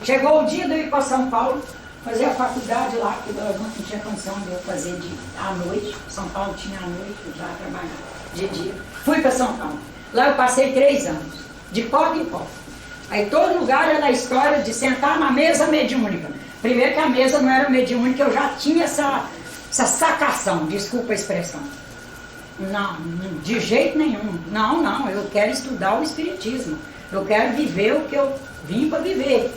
Chegou o dia de eu ir para São Paulo, fazer a faculdade lá, porque Belo Horizonte não tinha condição de eu fazer à noite. São Paulo tinha à noite, eu já trabalhava de dia. Fui para São Paulo. Lá eu passei 3 anos, de porta em porta. Aí todo lugar era a história de sentar na mesa mediúnica. Primeiro que a mesa não era mediúnica, eu já tinha essa sacação, desculpa a expressão. Não, de jeito nenhum. Não, eu quero estudar o Espiritismo. Eu quero viver o que eu vim para viver.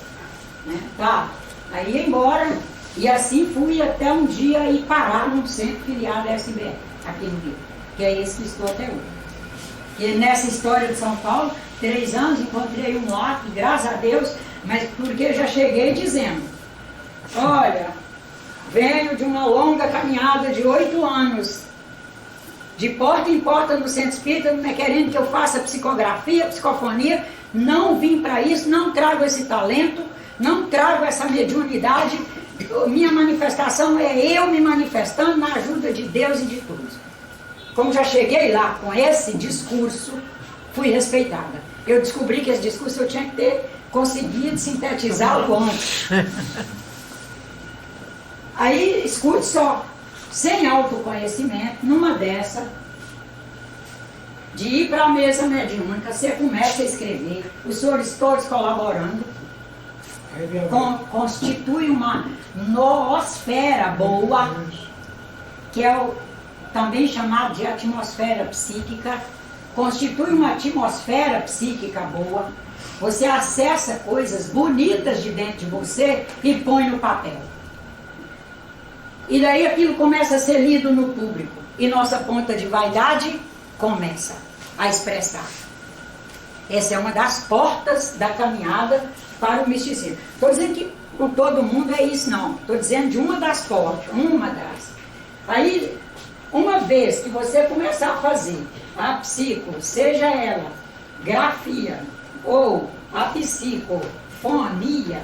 Né? Tá. Aí ia embora, e assim fui até um dia ir parar num centro filiado SBR, aqui no Rio, que é esse que estou até hoje. E nessa história de São Paulo, 3 anos, encontrei um lá, que, graças a Deus, mas porque já cheguei dizendo, olha, venho de uma longa caminhada de 8 anos, de porta em porta no centro espírita, querendo que eu faça psicografia, psicofonia, não vim para isso, não trago esse talento, não trago essa mediunidade, minha manifestação é eu me manifestando na ajuda de Deus e de todos. Como já cheguei lá com esse discurso, fui respeitada. Eu descobri que esse discurso eu tinha que ter conseguido sintetizá-lo antes. Aí, escute só, sem autoconhecimento, numa dessa, de ir para a mesa mediúnica, você começa a escrever, os senhores todos colaborando, constitui uma noosfera boa, que é o também chamado de atmosfera psíquica, constitui uma atmosfera psíquica boa, você acessa coisas bonitas de dentro de você e põe no papel. E daí aquilo começa a ser lido no público, e nossa ponta de vaidade começa a expressar. Essa é uma das portas da caminhada para o misticismo. Estou dizendo que com todo mundo é isso, não. Estou dizendo de uma das portas, uma das. Aí, uma vez que você começar a fazer a psico, seja ela grafia ou a psicofonia,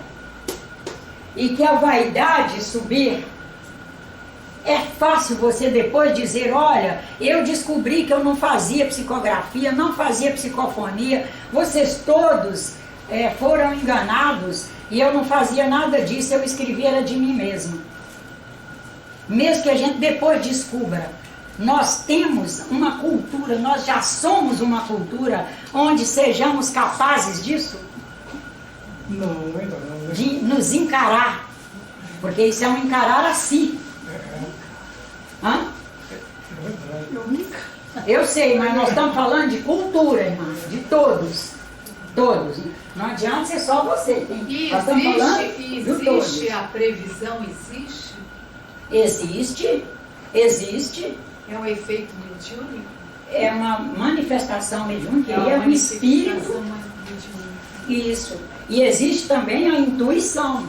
e que a vaidade subir, é fácil você depois dizer, olha, eu descobri que eu não fazia psicografia, não fazia psicofonia, vocês todos foram enganados e eu não fazia nada disso, eu escrevia era de mim mesmo. Mesmo que a gente depois descubra, nós temos uma cultura, nós já somos uma cultura onde sejamos capazes disso? Não, ainda não. Né? De nos encarar, porque isso é um encarar a si. Hã? Eu sei, mas nós estamos falando de cultura, irmã, de todos. Todos. Não adianta ser só você. E nós estamos falando existe a previsão, existe? Existe. É um efeito mediúnico? É uma manifestação mediúnica, é um espírito. Isso. E existe também a intuição.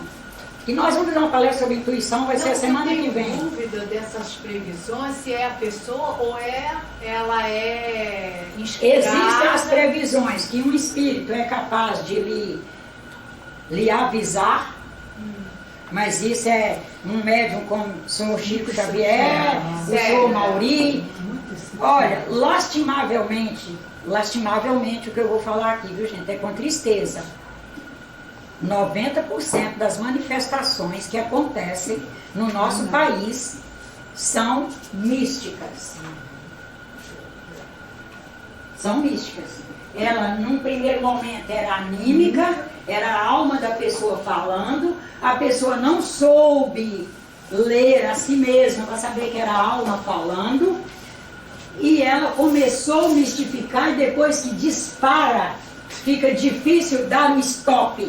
E nós vamos dar uma palestra sobre intuição, vai ser a semana que vem. Eu tenho dúvida dessas previsões, se é a pessoa ou ela é inspirada. Existem as previsões que um espírito é capaz de lhe avisar, mas isso é um médium como o senhor Chico Xavier, o senhor Mauri. Olha, lastimavelmente, o que eu vou falar aqui, viu gente, é com tristeza. 90% das manifestações que acontecem no nosso país são místicas. São místicas. Ela, num primeiro momento, era anímica, era a alma da pessoa falando, a pessoa não soube ler a si mesma para saber que era a alma falando, e ela começou a mistificar, e depois que dispara, fica difícil dar um stop.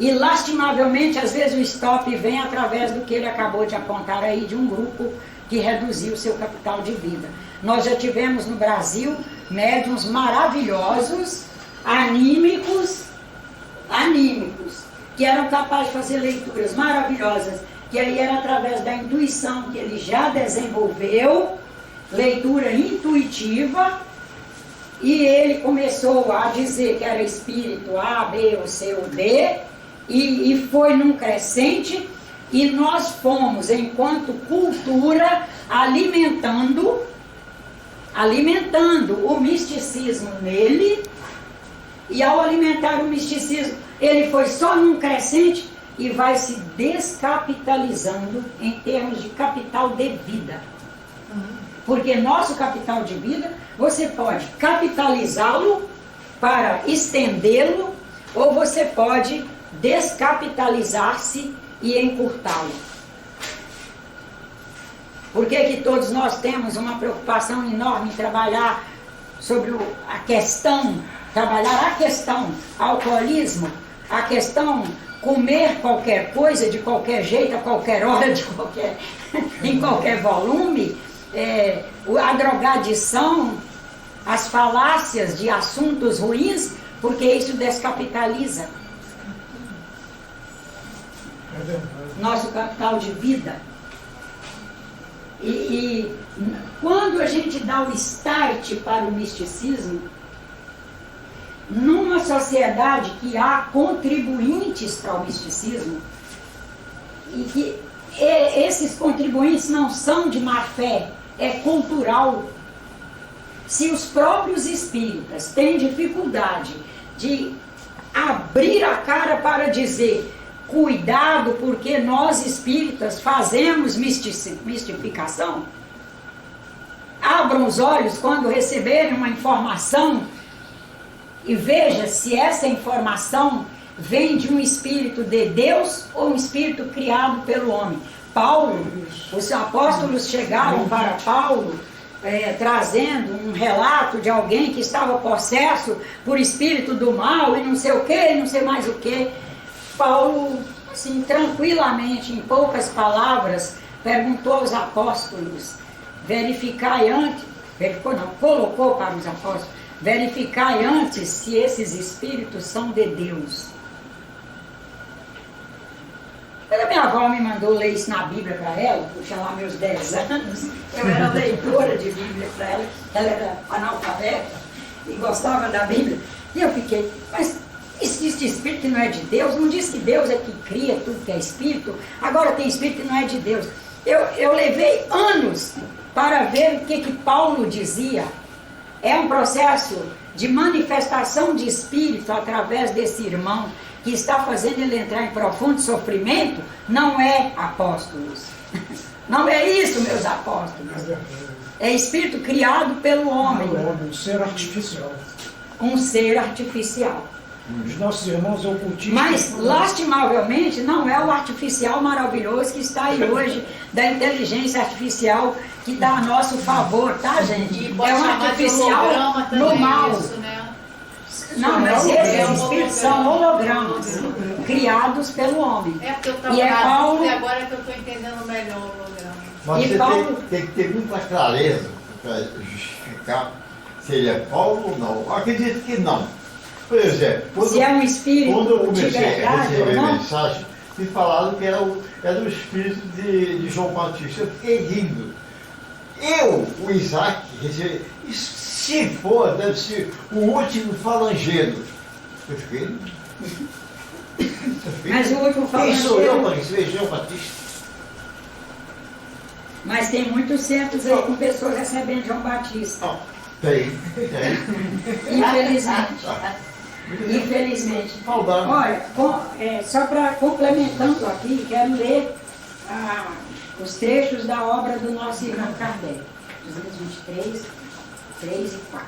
E lastimavelmente, às vezes o stop vem através do que ele acabou de apontar aí, de um grupo que reduziu o seu capital de vida. Nós já tivemos no Brasil médiuns maravilhosos, anímicos, que eram capazes de fazer leituras maravilhosas, que aí era através da intuição que ele já desenvolveu, leitura intuitiva, e ele começou a dizer que era espírito A, B, ou C ou D, e foi num crescente, e nós fomos, enquanto cultura, alimentando o misticismo nele, e ao alimentar o misticismo, ele foi só num crescente e vai se descapitalizando em termos de capital de vida. Porque nosso capital de vida, você pode capitalizá-lo para estendê-lo, ou você pode descapitalizar-se e encurtá-lo. Por que todos nós temos uma preocupação enorme em trabalhar sobre a questão, alcoolismo, a questão comer qualquer coisa, de qualquer jeito, a qualquer hora, em qualquer volume, a drogadição, as falácias de assuntos ruins, porque isso descapitaliza nosso capital de vida. E quando a gente dá o start para o misticismo, numa sociedade que há contribuintes para o misticismo, e que esses contribuintes não são de má fé, é cultural. Se os próprios espíritas têm dificuldade de abrir a cara para dizer cuidado, porque nós espíritas fazemos mistificação, abram os olhos quando receberem uma informação e veja se essa informação vem de um espírito de Deus ou um espírito criado pelo homem. Paulo, os apóstolos chegaram para Paulo trazendo um relato de alguém que estava possesso por espírito do mal e não sei o que, não sei mais o que. Paulo, assim, tranquilamente, em poucas palavras, perguntou aos apóstolos, colocou para os apóstolos, verificai antes se esses espíritos são de Deus. A minha avó me mandou ler isso na Bíblia para ela, por chamar meus 10 anos. Eu era leitora de Bíblia para ela, ela era analfabeta e gostava da Bíblia. E eu fiquei, mas existe espírito que não é de Deus? Não diz que Deus é que cria tudo que é espírito? Agora tem espírito que não é de Deus. Eu levei anos para ver o que Paulo dizia. É um processo de manifestação de espírito através desse irmão que está fazendo ele entrar em profundo sofrimento. Não é apóstolos. Não é isso, meus apóstolos. É espírito criado pelo homem. Um ser artificial. Um ser artificial. Os nossos irmãos ocultistas. Mas, lastimavelmente, não é o artificial maravilhoso que está aí hoje, da inteligência artificial que dá a nosso favor, tá, gente? É um artificial no mal. Isso, né? Não, mas esses espíritos são hologramas, criados pelo homem. É porque eu estava e agora é que eu estou entendendo melhor o holograma. Mas E você Paulo... tem que ter muita clareza para justificar se ele é Paulo ou não. Eu acredito que não. Por exemplo, se é um espírito quando eu comecei de a verdade ou receber não, mensagem, me falaram que era o espírito de João Batista. Eu fiquei rindo. O Isaac, recebi, se for, deve ser o último falangeiro. Eu fiquei. Mas o último Quem sou eu para falangeiro... receber João Batista? Mas tem muitos centros aí com pessoas recebendo João Batista. Não, tem. Infelizmente. Infelizmente. Saudável. Olha, só para complementando aqui, quero ler os trechos da obra do nosso irmão Kardec, 223, 3 e 4.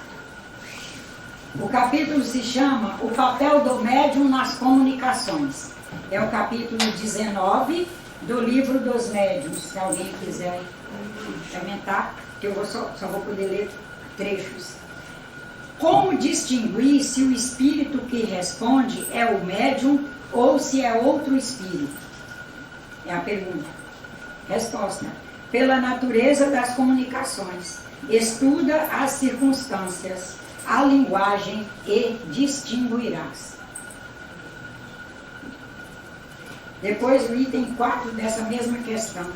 O capítulo se chama O Papel do Médium nas Comunicações. É o capítulo 19 do Livro dos Médiuns, se alguém quiser comentar, que eu só vou poder ler trechos. Como distinguir se o espírito que responde é o médium ou se é outro espírito? É a pergunta. Resposta. Pela natureza das comunicações. Estuda as circunstâncias, a linguagem e distinguirás. Depois o item 4 dessa mesma questão.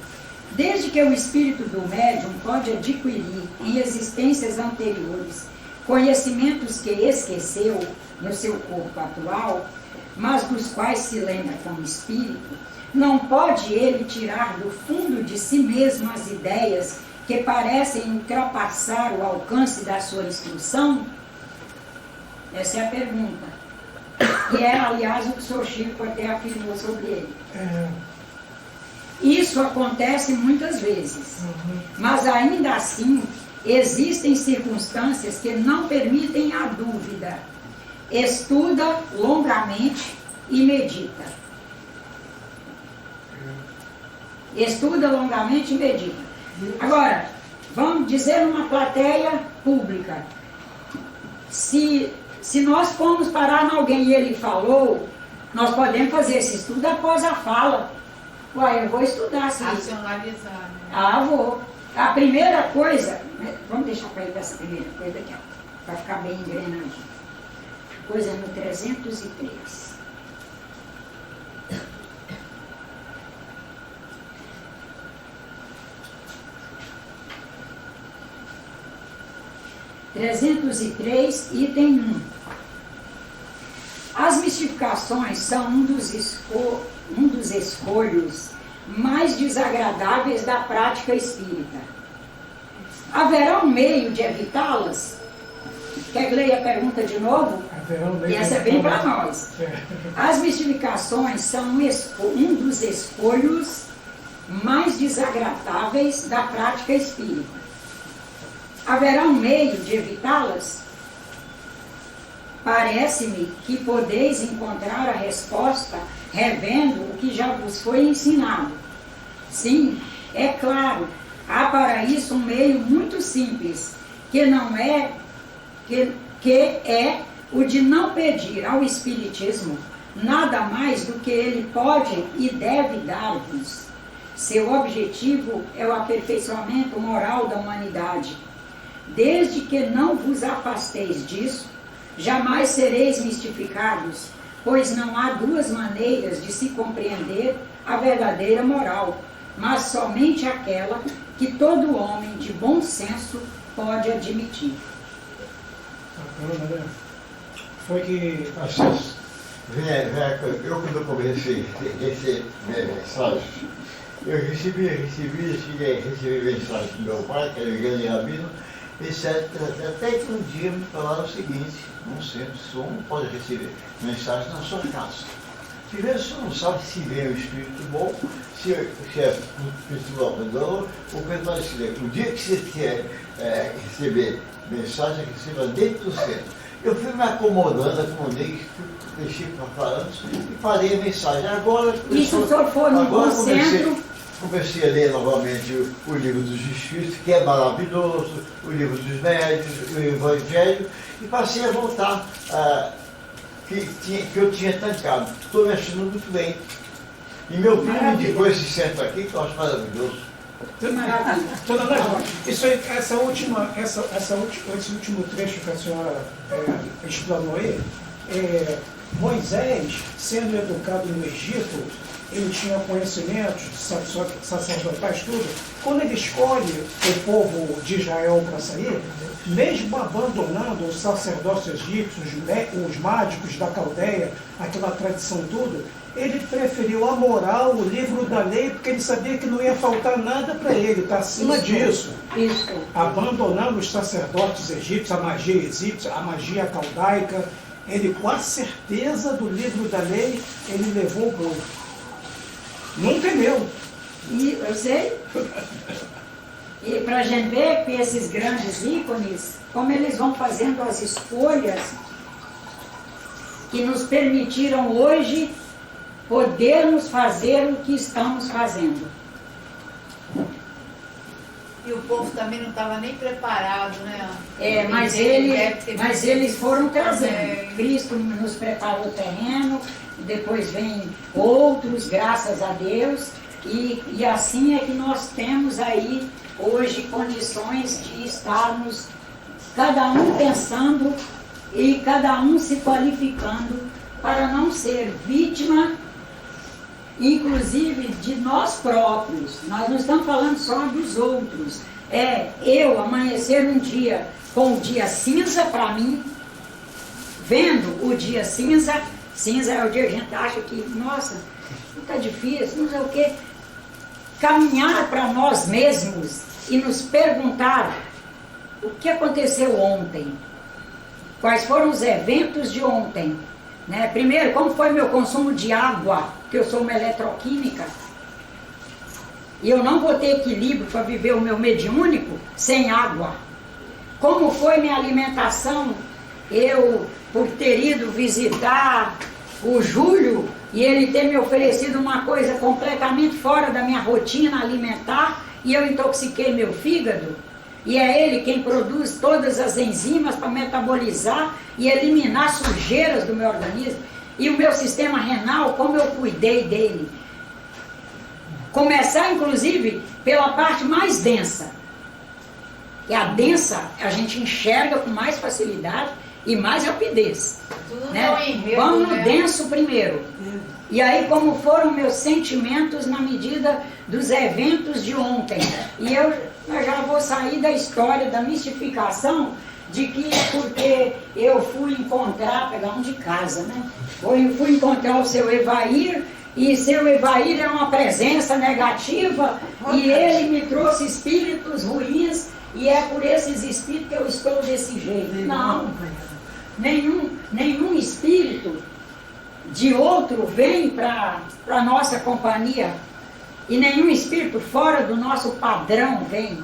Desde que o espírito do médium pode adquirir em existências anteriores conhecimentos que esqueceu no seu corpo atual, mas dos quais se lembra como espírito, não pode ele tirar do fundo de si mesmo as ideias que parecem ultrapassar o alcance da sua instrução? Essa é a pergunta. E é, aliás, o que o Sr. Chico até afirmou sobre ele. Isso acontece muitas vezes, mas ainda assim existem circunstâncias que não permitem a dúvida. Estuda longamente e medita. Estuda longamente e medita. Agora, vamos dizer numa plateia pública, se nós formos parar em alguém e ele falou, nós podemos fazer esse estudo após a fala. Uai, eu vou estudar assim. Racionalizar, né? Ah, vou. A primeira coisa, vamos deixar para ele essa primeira coisa aqui, para ficar bem engrenadinho. Coisa no 303. Item 1. As mistificações são um dos escolhos mais desagradáveis da prática espírita. Haverá um meio de evitá-las? Quer que leia a pergunta de novo? E essa é bem para nós. As mistificações são um dos escolhos mais desagradáveis da prática espírita. Haverá um meio de evitá-las? Parece-me que podeis encontrar a resposta revendo o que já vos foi ensinado. Sim, é claro, há para isso um meio muito simples, que é o de não pedir ao Espiritismo nada mais do que ele pode e deve dar-vos. Seu objetivo é o aperfeiçoamento moral da humanidade. Desde que não vos afasteis disso, jamais sereis mistificados, pois não há duas maneiras de se compreender a verdadeira moral, mas somente aquela que todo homem de bom senso pode admitir. Foi que... Eu quando comecei a receber mensagens, eu recebi mensagens do meu pai, que era o grande rabino, etc. Até que um dia me falaram o seguinte: não sei, se um pode receber mensagem na sua casa. Primeiro, você não sabe se vem um espírito bom, se é um espírito malvador, ou pelo menos o dia que você quer receber mensagem, receba dentro do centro. Eu fui me acomodei, deixei para falar e parei a mensagem. Agora, isso só for no bom centro. Comecei a ler novamente o livro dos Espíritos, que é maravilhoso, o livro dos Médios, o Evangelho, e passei a voltar que eu tinha tancado. Estou me achando muito bem. E meu filho me indicou esse centro aqui, que eu acho maravilhoso. Isso aí, esse último trecho que a senhora explanou aí, Moisés, sendo educado no Egito, ele tinha conhecimentos sacerdotais, tudo. Quando ele escolhe o povo de Israel para sair, mesmo abandonando os sacerdócios egípcios, os mágicos da Caldeia, aquela tradição tudo, ele preferiu a moral, o livro da lei, porque ele sabia que não ia faltar nada para ele, está acima disso. Isso. Abandonando os sacerdotes egípcios, a magia egípcia, a magia caldaica, ele, com a certeza do livro da lei, ele levou o povo. Não temeu. E eu sei. E para a gente ver que esses grandes ícones, como eles vão fazendo as escolhas que nos permitiram hoje podermos fazer o que estamos fazendo. E o povo também não estava nem preparado, né? Mas eles foram trazendo. Cristo nos preparou o terreno, depois vem outros, graças a Deus, e assim é que nós temos aí hoje condições de estarmos, cada um pensando e cada um se qualificando para não ser vítima, inclusive de nós próprios. Nós não estamos falando só dos outros. Eu amanhecer um dia com o dia cinza para mim, vendo o dia cinza. Cinza é o dia que a gente acha que, nossa, está difícil, não sei o quê. Caminhar para nós mesmos e nos perguntar o que aconteceu ontem, quais foram os eventos de ontem, né? Primeiro, como foi meu consumo de água, porque eu sou uma eletroquímica, e eu não vou ter equilíbrio para viver o meu mediúnico sem água. Como foi minha alimentação, eu, por ter ido visitar o Júlio, e ele ter me oferecido uma coisa completamente fora da minha rotina alimentar, e eu intoxiquei meu fígado, e é ele quem produz todas as enzimas para metabolizar e eliminar sujeiras do meu organismo, e o meu sistema renal, como eu cuidei dele. Começar, inclusive, pela parte mais densa. E a densa a gente enxerga com mais facilidade e mais rapidez. Tudo Né? não enredo, Vamos no né? denso primeiro. E aí, como foram meus sentimentos na medida dos eventos de ontem. E eu já vou sair da história da mistificação de que porque eu fui encontrar, pegar um de casa, né? Eu fui encontrar o seu Evair, e seu Evair é uma presença negativa, e ele me trouxe espíritos ruins, e é por esses espíritos que eu estou desse jeito. Não, nenhum espírito de outro vem para a nossa companhia, e nenhum espírito fora do nosso padrão vem,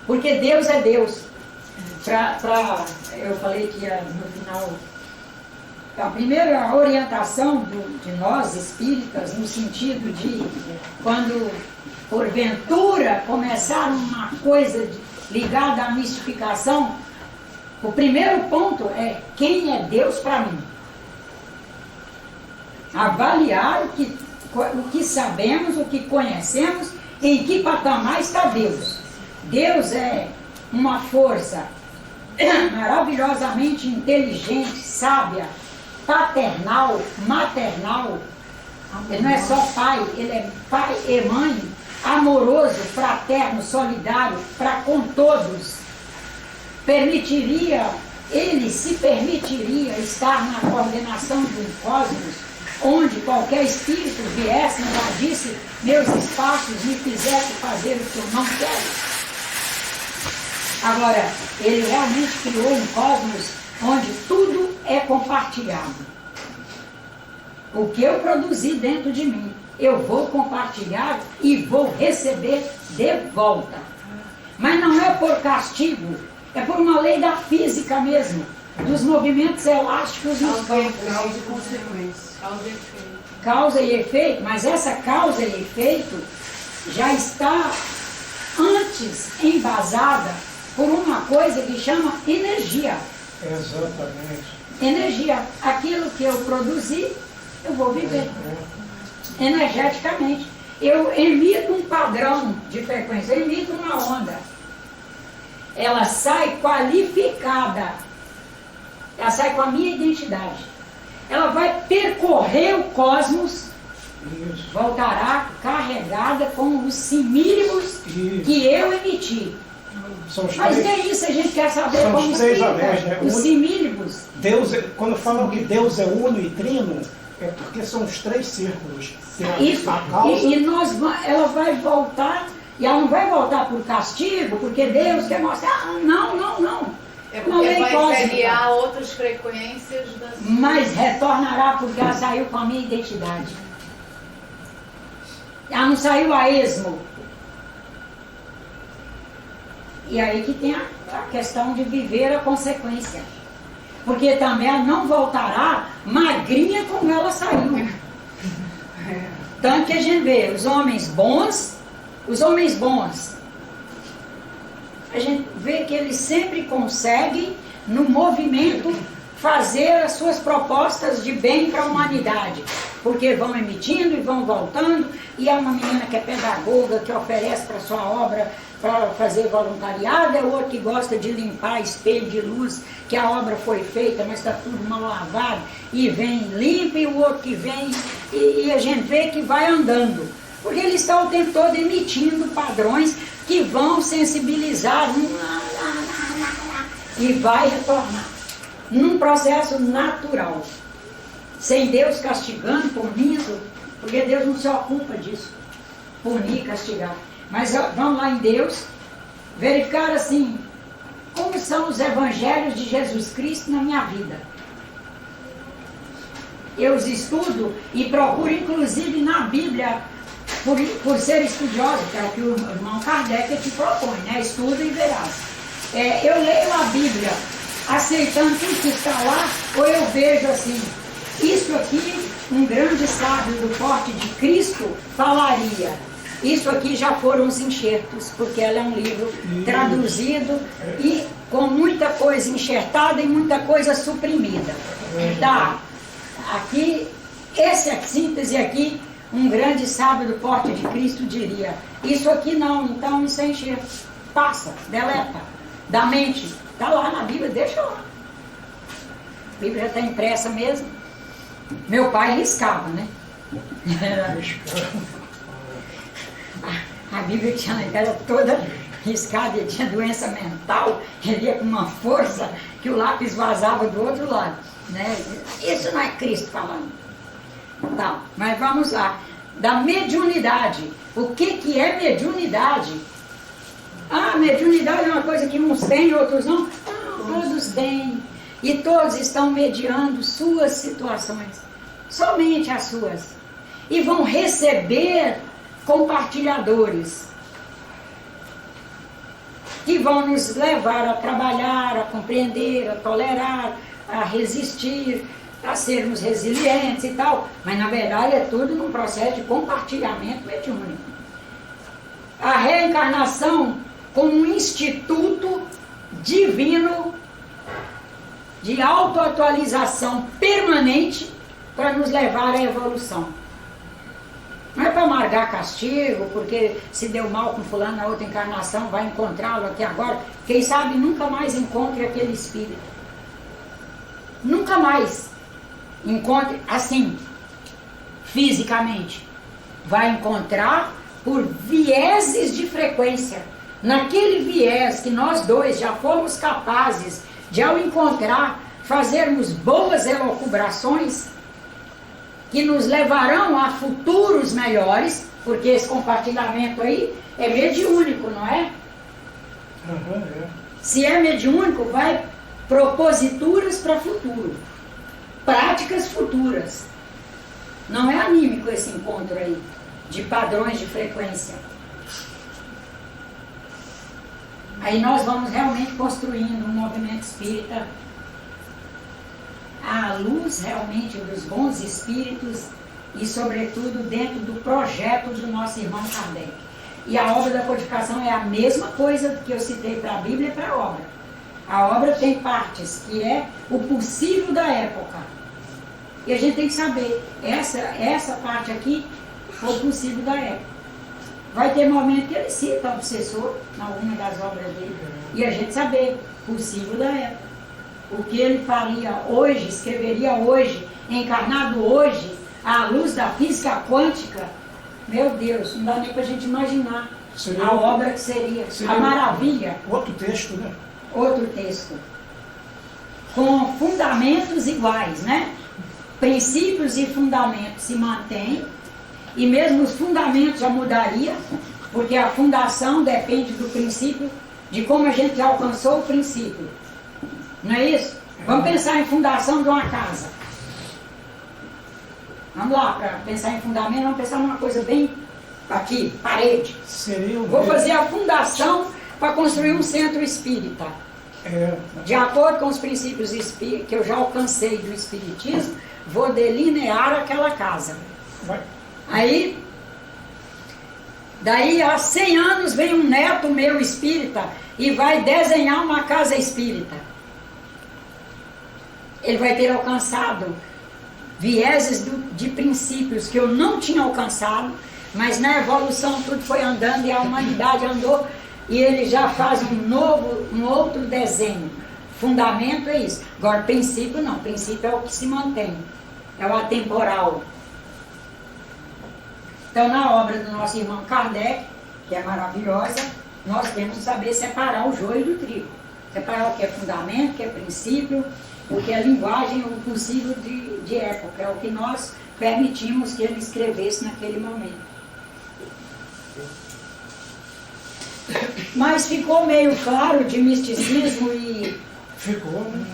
porque Deus é Deus. Eu falei que no final, a primeira orientação de nós espíritas, no sentido de quando porventura começar uma coisa ligada à mistificação, o primeiro ponto é: quem é Deus para mim? Avaliar o que sabemos, o que conhecemos, em que patamar está Deus. Deus é uma força maravilhosamente inteligente, sábia, paternal, maternal. Ele não é só pai, ele é pai e mãe, amoroso, fraterno, solidário, para com todos. Ele se permitiria estar na coordenação de um cosmos onde qualquer espírito viesse, invadisse meus espaços, me fizesse fazer o que eu não quero? Agora, ele realmente criou um cosmos onde tudo é compartilhado. O que eu produzi dentro de mim, eu vou compartilhar e vou receber de volta. Mas não é por castigo, é por uma lei da física mesmo, dos movimentos elásticos nos campos. Causa e consequência. Causa e efeito. Causa e efeito, mas essa causa e efeito já está antes embasada por uma coisa que chama energia. Exatamente. Energia, aquilo que eu produzi, eu vou viver. Energeticamente. Eu emito um padrão de frequência, eu emito uma onda. Ela sai qualificada, ela sai com a minha identidade. Ela vai percorrer o cosmos, Isso. voltará carregada com os simílimos Isso. que eu emiti. São os Mas três, nem isso a gente quer saber são como os três explica. anéis, né? Os simílimos. Deus quando falam que Deus é uno e trino, é porque são os três círculos. Tem Isso, a causa, ela vai voltar, e ela não vai voltar por castigo, porque Deus quer mostrar. Não. É Uma porque lei vai cósmica. seriar outras frequências da sua... Mas retornará porque ela saiu com a minha identidade. Ela não saiu a esmo. E aí que tem a questão de viver a consequência. Porque também ela não voltará magrinha como ela saiu. Tanto que a gente vê os homens bons, a gente vê que eles sempre conseguem, no movimento, fazer as suas propostas de bem para a humanidade. Porque vão emitindo e vão voltando, e é uma menina que é pedagoga, que oferece para sua obra para fazer voluntariado, é outro que gosta de limpar espelho de luz, que a obra foi feita, mas está tudo mal lavado, e vem limpa, e o outro que vem, e a gente vê que vai andando. Porque eles estão o tempo todo emitindo padrões que vão sensibilizar e vai retornar. Num processo natural. Sem Deus castigando, punindo, porque Deus não se ocupa disso. Punir, castigar. Mas vamos lá em Deus, verificar assim, como são os evangelhos de Jesus Cristo na minha vida. Eu os estudo e procuro, inclusive na Bíblia, por ser estudioso, que é o que o irmão Kardec te propõe, né? Estuda e verás. Eu leio a Bíblia aceitando tudo que está lá, ou eu vejo assim, isso aqui, um grande sábio do porte de Cristo falaria. Isso aqui já foram os enxertos, porque ela é um livro traduzido e com muita coisa enxertada e muita coisa suprimida. Tá? Aqui, essa síntese aqui, um grande sábio do porte de Cristo diria, isso aqui não, então isso é enxerto. Passa, deleta, da mente. Está lá na Bíblia, deixa lá. A Bíblia já está impressa mesmo. Meu pai riscava, né? A Bíblia era toda riscada, ele tinha doença mental, ele ia com uma força que o lápis vazava do outro lado. Né? Isso não é Cristo falando. Tá, mas vamos lá. Da mediunidade. O que é mediunidade? Ah, mediunidade é uma coisa que uns têm e outros não? Não, todos têm. E todos estão mediando suas situações. Somente as suas. E vão receber compartilhadores. Que vão nos levar a trabalhar, a compreender, a tolerar, a resistir, a sermos resilientes e tal. Mas na verdade é tudo num processo de compartilhamento mediúnico. A reencarnação como um instituto divino de autoatualização permanente para nos levar à evolução. Não é para amargar castigo, porque se deu mal com fulano na outra encarnação, vai encontrá-lo aqui agora. Quem sabe nunca mais encontre aquele espírito. Nunca mais encontre assim, fisicamente. Vai encontrar por vieses de frequência. Naquele viés que nós dois já fomos capazes de, ao encontrar, fazermos boas elucubrações que nos levarão a futuros melhores, porque esse compartilhamento aí é mediúnico, não é? Se é mediúnico, vai proposituras para futuro, práticas futuras. Não é anímico esse encontro aí, de padrões de frequência. Aí nós vamos realmente construindo um movimento espírita à luz realmente dos bons espíritos e sobretudo dentro do projeto do nosso irmão Kardec. E a obra da codificação é a mesma coisa que eu citei para a Bíblia e para a obra. A obra tem partes que é o possível da época. E a gente tem que saber, essa parte aqui foi o possível da época. Vai ter momento que ele cita o obsessor, em alguma das obras dele, e a gente saber, possível da época. O que ele faria hoje, escreveria hoje, encarnado hoje, à luz da física quântica, meu Deus, não dá nem para a gente imaginar a obra que seria, a maravilha. Outro texto, né? Outro texto. Com fundamentos iguais, né? Princípios e fundamentos se mantêm, e mesmo os fundamentos já mudaria, porque a fundação depende do princípio, de como a gente já alcançou o princípio. Não é isso? Vamos pensar em fundação de uma casa. Vamos lá, para pensar em fundamento, vamos pensar numa coisa bem aqui, parede. Vou fazer a fundação para construir um centro espírita. De acordo com os princípios que eu já alcancei do espiritismo, vou delinear aquela casa. Aí, daí a 100 anos vem um neto meu espírita e vai desenhar uma casa espírita. Ele vai ter alcançado vieses de princípios que eu não tinha alcançado, mas na evolução tudo foi andando e a humanidade andou e ele já faz um outro desenho. Fundamento é isso. Agora, princípio não. Princípio é o que se mantém. É o atemporal. Então, na obra do nosso irmão Kardec, que é maravilhosa, nós temos que saber separar o joio do trigo. Separar o que é fundamento, o que é princípio, o que é linguagem, o possível de época. É o que nós permitimos que ele escrevesse naquele momento. Mas ficou meio claro de misticismo Ficou, né?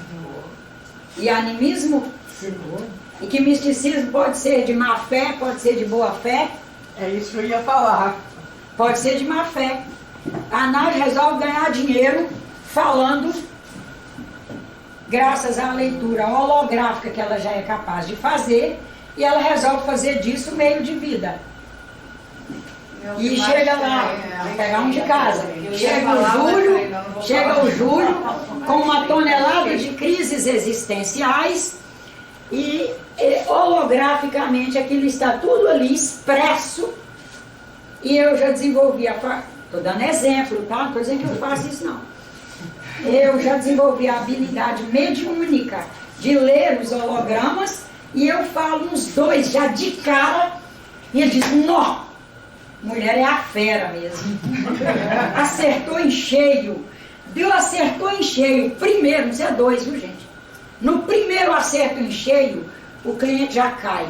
e animismo? Ficou. E que misticismo pode ser de má fé, pode ser de boa fé, É isso que eu ia falar. pode ser de má fé. A Nádia resolve ganhar dinheiro falando, graças à leitura holográfica que ela já é capaz de fazer, e ela resolve fazer disso meio de vida. E chega lá, vou pegar um de casa, chega o Júlio com uma tonelada de crises existenciais e holograficamente aquilo está tudo ali expresso e eu já desenvolvi estou dando exemplo, tá? Não estou dizendo que eu faço isso não. Eu já desenvolvi a habilidade mediúnica de ler os hologramas e eu falo uns dois já de cara e ele diz, nó! Mulher é a fera mesmo. Acertou em cheio. Bill acertou em cheio. Primeiro, não é dois, viu gente? No primeiro acerto em cheio, o cliente já cai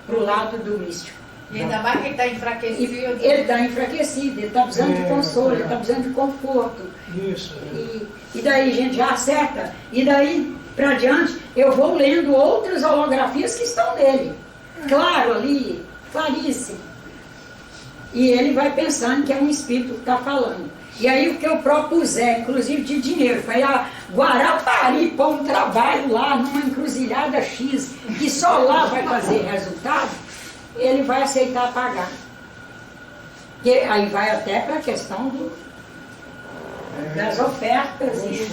pro lado do místico. E ainda mais que ele está enfraquecido. Ele está enfraquecido, ele está precisando de consolo, ele está precisando de conforto. Isso. E daí a gente já acerta. E daí para diante, eu vou lendo outras holografias que estão nele. Claro ali, claríssimo. E ele vai pensando que é um espírito que está falando. E aí o que eu propuser, inclusive de dinheiro, para ir a Guarapari pôr um trabalho lá numa encruzilhada X, que só lá vai fazer resultado, ele vai aceitar pagar. E aí vai até para a questão das ofertas e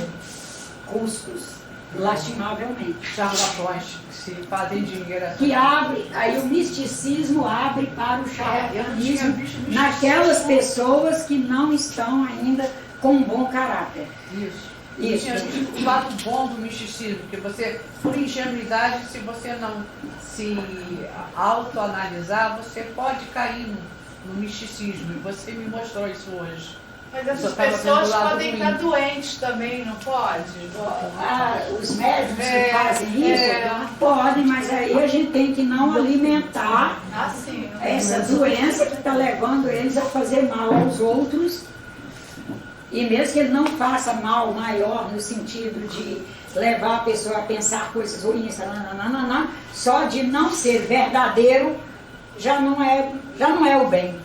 custos, lastimavelmente. Charlatões que se fazem dinheiro assim. Que abre, aí o misticismo abre para o charlatanismo naquelas pessoas que não estão ainda com um bom caráter. Isso. Isso. Tinha o lado bom do misticismo, que você, por ingenuidade, se você não se autoanalisar, você pode cair no misticismo. E você me mostrou isso hoje. Mas essas Só tava pessoas vendo o lado podem ruim. estar doentes também, não pode? Os médicos que fazem isso podem, mas aí a gente tem que não alimentar Assim. essa doença que está levando eles a fazer mal aos outros. E mesmo que ele não faça mal maior no sentido de levar a pessoa a pensar coisas ruins, só de não ser verdadeiro já não é o bem.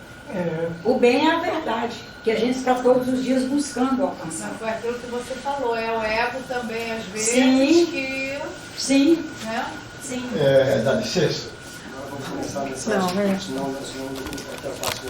O bem é a verdade, que a gente está todos os dias buscando alcançar. Foi aquilo que você falou, é o ego também, às vezes, Sim. que... Sim, Né? sim. Dá licença? Agora vamos começar nessa. Não, né? Senão, até eu faço